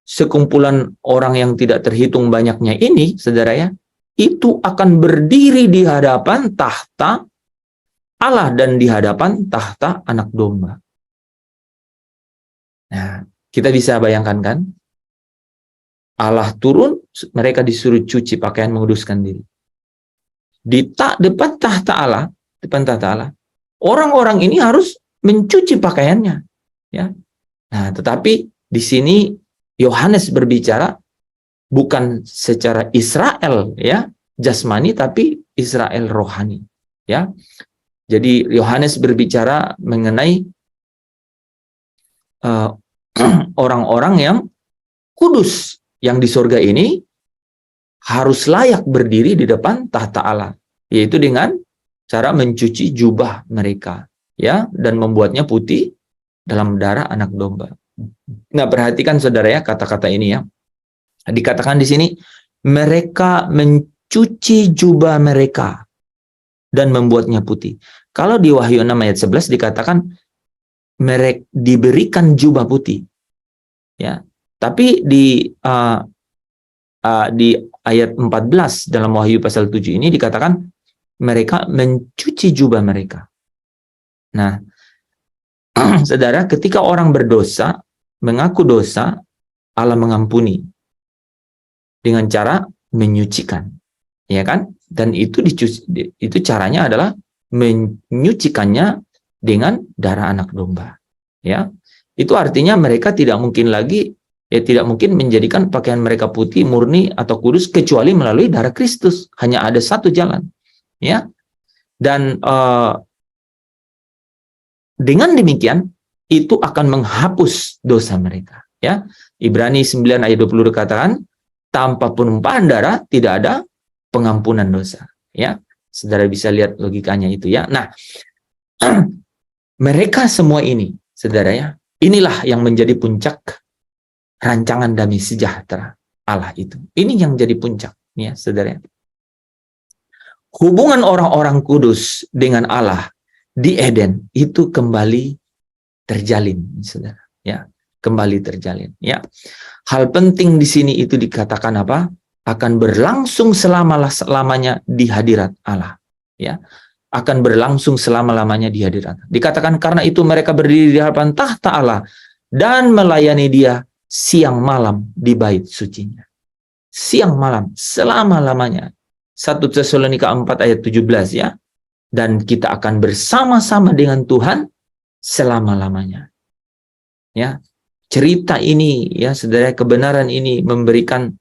Sekumpulan orang yang tidak terhitung banyaknya ini, saudara ya, itu akan berdiri di hadapan tahta Allah dan di hadapan tahta Anak Domba. Nah, kita bisa bayangkan kan? Allah turun, mereka disuruh cuci pakaian, menguduskan diri. Di depan tahta Allah, orang-orang ini harus mencuci pakaiannya, ya. Nah, tetapi di sini Yohanes berbicara bukan secara Israel, ya, jasmani, tapi Israel rohani, ya. Jadi Yohanes berbicara mengenai orang-orang yang kudus yang di surga ini harus layak berdiri di depan tahta Allah, yaitu dengan cara mencuci jubah mereka, ya, dan membuatnya putih dalam darah Anak Domba. Nah, perhatikan saudara ya kata-kata ini ya. Dikatakan di sini mereka mencuci jubah mereka dan membuatnya putih. Kalau di Wahyu 6 ayat 11 dikatakan mereka diberikan jubah putih, ya. Tapi di ayat 14 dalam Wahyu pasal 7 ini dikatakan mereka mencuci jubah mereka. Nah, saudara, ketika orang berdosa, mengaku dosa, Allah mengampuni dengan cara menyucikan, ya kan? Dan itu caranya adalah menyucikannya dengan darah Anak Domba, ya. Itu artinya mereka tidak mungkin menjadikan pakaian mereka putih, murni atau kudus kecuali melalui darah Kristus. Hanya ada satu jalan, ya. Dan dengan demikian itu akan menghapus dosa mereka, ya. Ibrani 9 ayat 20 dikatakan tanpa penumpahan darah tidak ada pengampunan dosa, ya. Saudara bisa lihat logikanya itu, ya. Nah, mereka semua ini, saudara ya, inilah yang menjadi puncak rancangan damai sejahtera Allah itu. Ini yang jadi puncak, ya, saudara. Hubungan orang-orang kudus dengan Allah di Eden itu kembali terjalin, saudara. Ya, kembali terjalin. Ya, hal penting di sini itu dikatakan apa? Akan berlangsung selama-lamanya di hadirat Allah. Ya, akan berlangsung selama-lamanya di hadirat. Dikatakan karena itu mereka berdiri di hadapan tahta Allah dan melayani Dia siang malam di bait sucinya. Siang malam selama-lamanya. 1 Tesalonika 4 ayat 17, ya. Dan kita akan bersama-sama dengan Tuhan selama-lamanya. Ya. Cerita ini, ya, saudara, kebenaran ini memberikan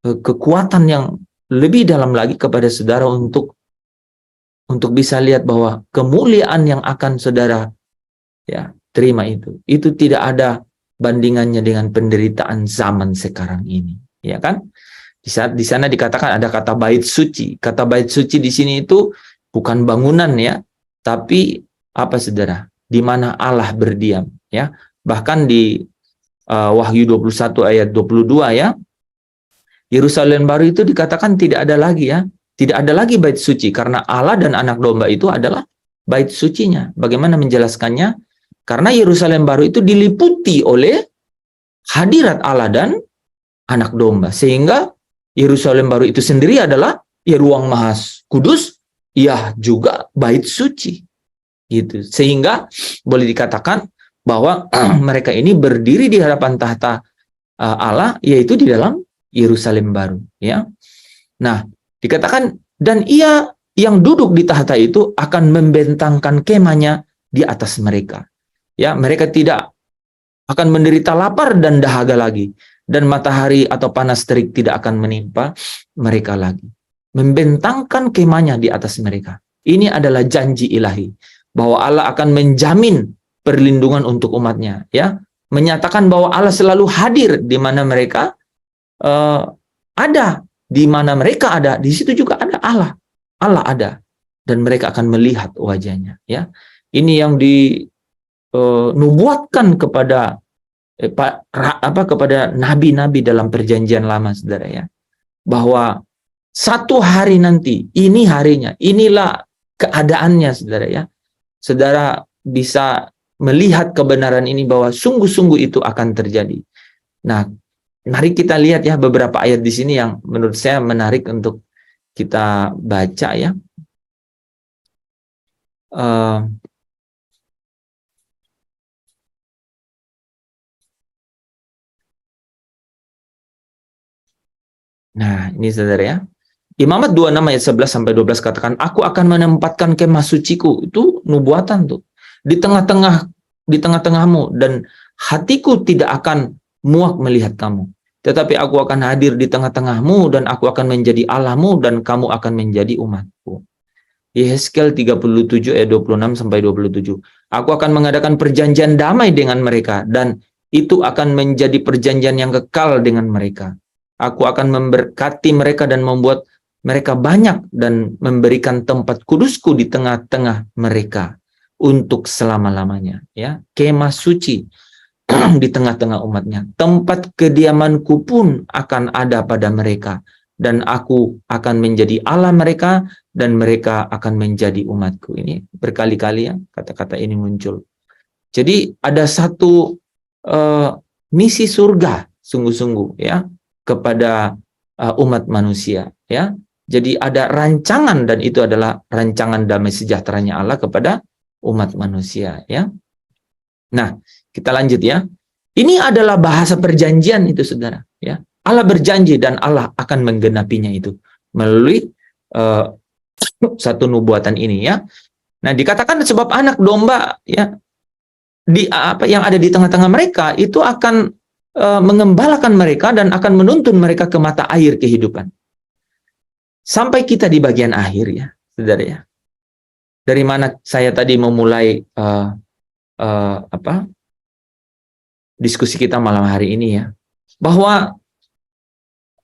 kekuatan yang lebih dalam lagi kepada saudara untuk bisa lihat bahwa kemuliaan yang akan saudara, ya, terima itu tidak ada bandingannya dengan penderitaan zaman sekarang ini, ya kan? Di sana dikatakan ada kata bait suci. Kata bait suci di sini itu bukan bangunan, ya, tapi apa, saudara? Di mana Allah berdiam, ya. Bahkan di Wahyu 21 ayat 22, ya. Yerusalem baru itu dikatakan tidak ada lagi, ya. Tidak ada lagi bait suci karena Allah dan Anak Domba itu adalah bait sucinya. Bagaimana menjelaskannya? Karena Yerusalem baru itu diliputi oleh hadirat Allah dan Anak Domba, sehingga Yerusalem baru itu sendiri adalah ya ruang maha kudus, ya juga bait suci, gitu. Sehingga boleh dikatakan bahwa mereka ini berdiri di hadapan tahta Allah, yaitu di dalam Yerusalem baru, ya. Nah, dikatakan dan Ia yang duduk di tahta itu akan membentangkan kemahnya di atas mereka. Ya, mereka tidak akan menderita lapar dan dahaga lagi, dan matahari atau panas terik tidak akan menimpa mereka lagi. Membentangkan kemahnya di atas mereka. Ini adalah janji ilahi bahwa Allah akan menjamin perlindungan untuk umatnya, ya. menyatakan bahwa Allah selalu hadir di mana mereka ada, di mana mereka ada, di situ juga ada Allah. Allah ada dan mereka akan melihat wajahnya, ya. Ini yang dinubuatkan kepada kepada nabi-nabi dalam perjanjian lama, saudara, ya. Bahwa satu hari nanti, ini harinya, inilah keadaannya, saudara, ya. Saudara bisa melihat kebenaran ini bahwa sungguh-sungguh itu akan terjadi. Nah, mari kita lihat ya beberapa ayat di sini yang menurut saya menarik untuk kita baca, ya. Nah, ini saudara, ya. Imamat 26 ayat 11 sampai 12 katakan, aku akan menempatkan kemah suciku. Itu nubuatan tuh. Di tengah-tengahmu, dan hatiku tidak akan muak melihat kamu. Tetapi aku akan hadir di tengah-tengahmu, dan aku akan menjadi Allahmu, dan kamu akan menjadi umatku. Yehezkiel 37 ayat 26 sampai 27. Aku akan mengadakan perjanjian damai dengan mereka, dan itu akan menjadi perjanjian yang kekal dengan mereka. Aku akan memberkati mereka dan membuat mereka banyak dan memberikan tempat kudusku di tengah-tengah mereka untuk selama-lamanya, ya. Kemah suci di tengah-tengah umatnya. Tempat kediamanku pun akan ada pada mereka, dan aku akan menjadi Allah mereka, dan mereka akan menjadi umatku. Ini berkali-kali, ya, kata-kata ini muncul. Jadi ada satu misi surga sungguh-sungguh, ya, kepada umat manusia, ya. Jadi ada rancangan, dan itu adalah rancangan damai sejahteranya Allah kepada umat manusia, ya. Nah, kita lanjut, ya. Ini adalah bahasa perjanjian itu, saudara, ya. Allah berjanji dan Allah akan menggenapinya itu melalui satu nubuatan ini, ya. Nah, dikatakan sebab anak domba, ya, yang ada di tengah-tengah mereka itu akan mengembalakan mereka dan akan menuntun mereka ke mata air kehidupan. Sampai kita di bagian akhir, ya, saudara, ya. Dari mana saya tadi memulai diskusi kita malam hari ini, ya, bahwa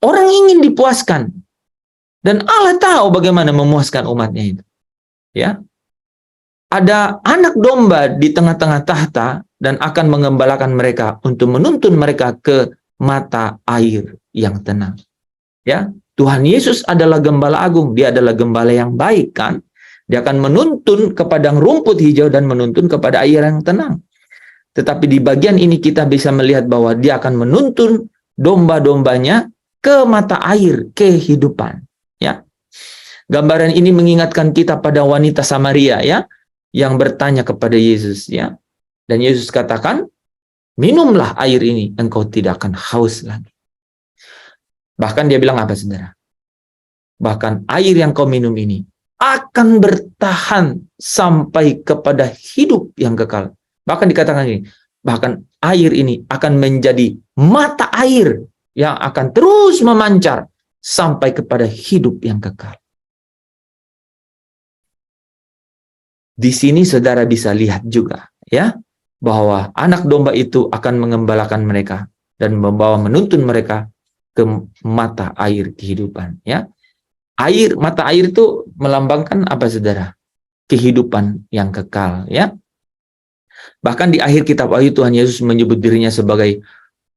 orang ingin dipuaskan dan Allah tahu bagaimana memuaskan umatnya itu, ya. Ada anak domba di tengah-tengah tahta dan akan mengembalakan mereka untuk menuntun mereka ke mata air yang tenang, ya. Tuhan Yesus adalah gembala agung, dia adalah gembala yang baik, kan. Dia akan menuntun ke padang rumput hijau dan menuntun kepada air yang tenang. Tetapi di bagian ini kita bisa melihat bahwa dia akan menuntun domba-dombanya ke mata air kehidupan, ya. Gambaran ini mengingatkan kita pada wanita Samaria, ya, yang bertanya kepada Yesus, ya. Dan Yesus katakan, minumlah air ini, engkau tidak akan haus lagi. Bahkan dia bilang apa, saudara? Bahkan air yang kau minum ini akan bertahan sampai kepada hidup yang kekal. Bahkan dikatakan ini, bahkan air ini akan menjadi mata air yang akan terus memancar sampai kepada hidup yang kekal. Di sini saudara bisa lihat juga, ya, bahwa anak domba itu akan mengembalakan mereka dan menuntun mereka ke mata air kehidupan, ya. Mata air itu melambangkan apa, saudara? Kehidupan yang kekal, ya. Bahkan di akhir kitab Wahyu Tuhan Yesus menyebut dirinya sebagai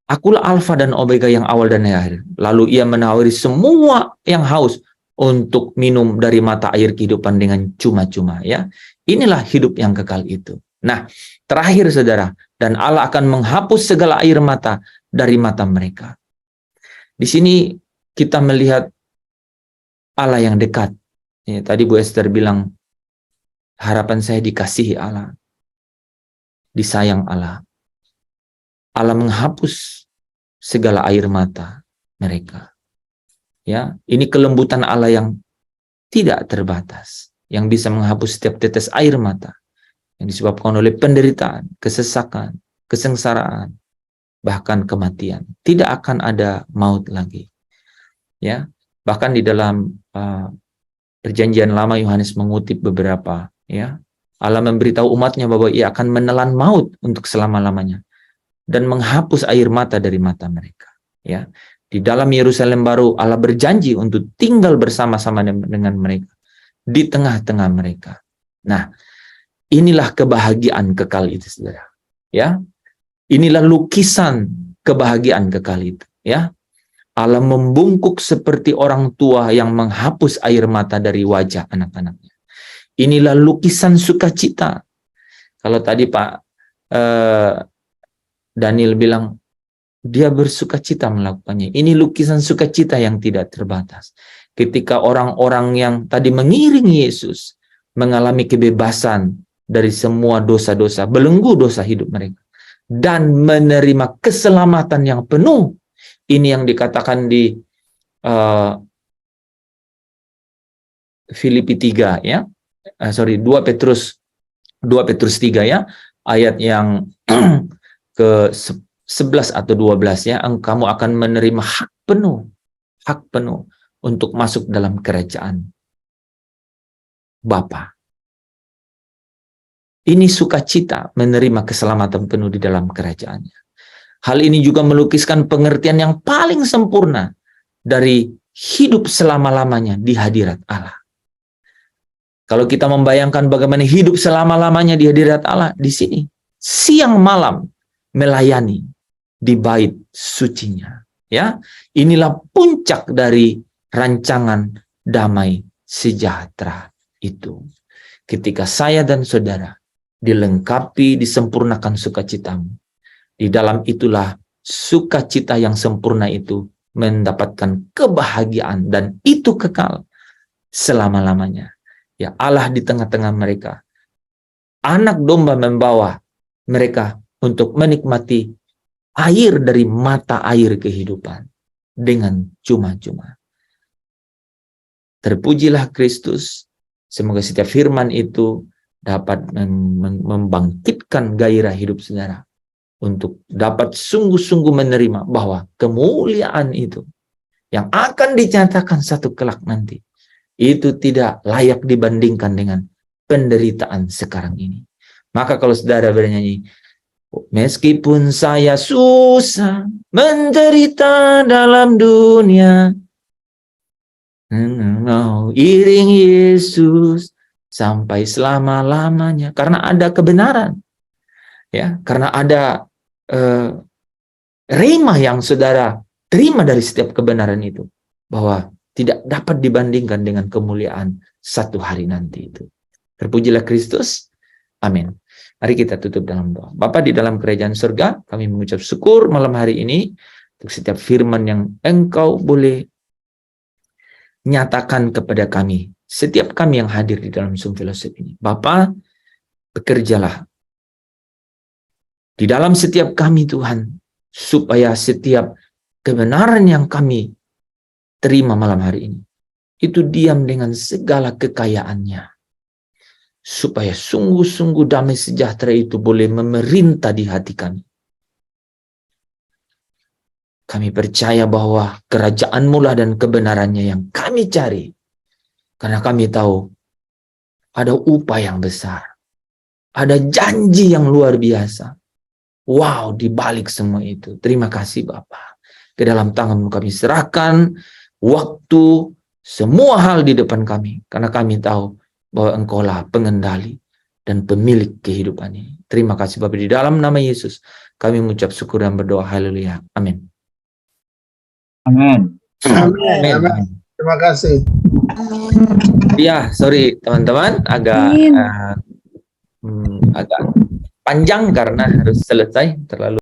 akulah Alfa dan Omega, yang awal dan yang akhir. Lalu ia menawari semua yang haus untuk minum dari mata air kehidupan dengan cuma-cuma, ya. Inilah hidup yang kekal itu. Nah, terakhir, saudara, dan Allah akan menghapus segala air mata dari mata mereka. Di sini kita melihat Allah yang dekat. Ya, tadi Bu Esther bilang, harapan saya dikasihi Allah, disayang Allah. Allah menghapus segala air mata mereka. Ya, ini kelembutan Allah yang tidak terbatas, yang bisa menghapus setiap tetes air mata yang disebabkan oleh penderitaan, kesesakan, kesengsaraan, bahkan kematian. Tidak akan ada maut lagi. Ya, bahkan di dalam perjanjian lama Yohanes mengutip beberapa, ya, Allah memberitahu umatnya bahwa ia akan menelan maut untuk selama-lamanya. dan menghapus air mata dari mata mereka. Ya, di dalam Yerusalem baru Allah berjanji untuk tinggal bersama-sama dengan mereka, di tengah-tengah mereka. Nah, inilah kebahagiaan kekal itu, saudara. Ya, inilah lukisan kebahagiaan kekal itu. Ya, Allah membungkuk seperti orang tua yang menghapus air mata dari wajah anak-anaknya. Inilah lukisan sukacita. Kalau tadi Pak Daniel bilang, dia bersukacita melakukannya. Ini lukisan sukacita yang tidak terbatas. Ketika orang-orang yang tadi mengiringi Yesus mengalami kebebasan dari semua dosa-dosa, belenggu dosa hidup mereka, dan menerima keselamatan yang penuh. Ini yang dikatakan di Filipi 3 ya. 2 Petrus 3 ya, ayat yang ke 11 atau 12 ya, kamu akan menerima hak penuh untuk masuk dalam kerajaan Bapa. Ini sukacita menerima keselamatan penuh di dalam kerajaannya. Hal ini juga melukiskan pengertian yang paling sempurna dari hidup selama-lamanya di hadirat Allah. Kalau kita membayangkan bagaimana hidup selama-lamanya di hadirat Allah, di sini siang malam melayani di bait sucinya. Ya, inilah puncak dari rancangan damai sejahtera itu. Ketika saya dan saudara dilengkapi, disempurnakan sukacitamu, di dalam itulah sukacita yang sempurna itu mendapatkan kebahagiaan, dan itu kekal selama-lamanya. Ya, Allah di tengah-tengah mereka. Anak domba membawa mereka untuk menikmati air dari mata air kehidupan dengan cuma-cuma. Terpujilah Kristus. Semoga setiap firman itu dapat membangkitkan gairah hidup saudara untuk dapat sungguh-sungguh menerima bahwa kemuliaan itu yang akan dinyatakan satu kelak nanti, itu tidak layak dibandingkan dengan penderitaan sekarang ini. Maka kalau saudara bernyanyi, meskipun saya susah menderita dalam dunia, iring Yesus sampai selama-lamanya, karena ada kebenaran, ya, karena ada rema yang saudara terima dari setiap kebenaran itu, bahwa tidak dapat dibandingkan dengan kemuliaan satu hari nanti itu. Terpujilah Kristus. Amin. Mari kita tutup dalam doa. Bapa di dalam kerajaan surga, kami mengucap syukur malam hari ini untuk setiap firman yang Engkau boleh nyatakan kepada kami, setiap kami yang hadir di dalam Zoom Fellowship ini. Bapa, bekerjalah di dalam setiap kami Tuhan, supaya setiap kebenaran yang kami terima malam hari ini, itu diam dengan segala kekayaannya. Supaya sungguh-sungguh damai sejahtera itu boleh memerintah di hati kami. Kami percaya bahwa kerajaan-Mu lah dan kebenarannya yang kami cari. Karena kami tahu ada upah yang besar. Ada janji yang luar biasa. Wow, di balik semua itu. Terima kasih Bapa. Ke dalam tangan-Mu kami serahkan waktu, semua hal di depan kami. Karena kami tahu bahwa Engkaulah pengendali dan pemilik kehidupan ini. Terima kasih Bapa, di dalam nama Yesus kami mengucap syukur dan berdoa. Haleluya. Amin. Amin. Amin. Amin. Terima kasih. Ya, sorry teman-teman, agak agak panjang karena harus selesai terlalu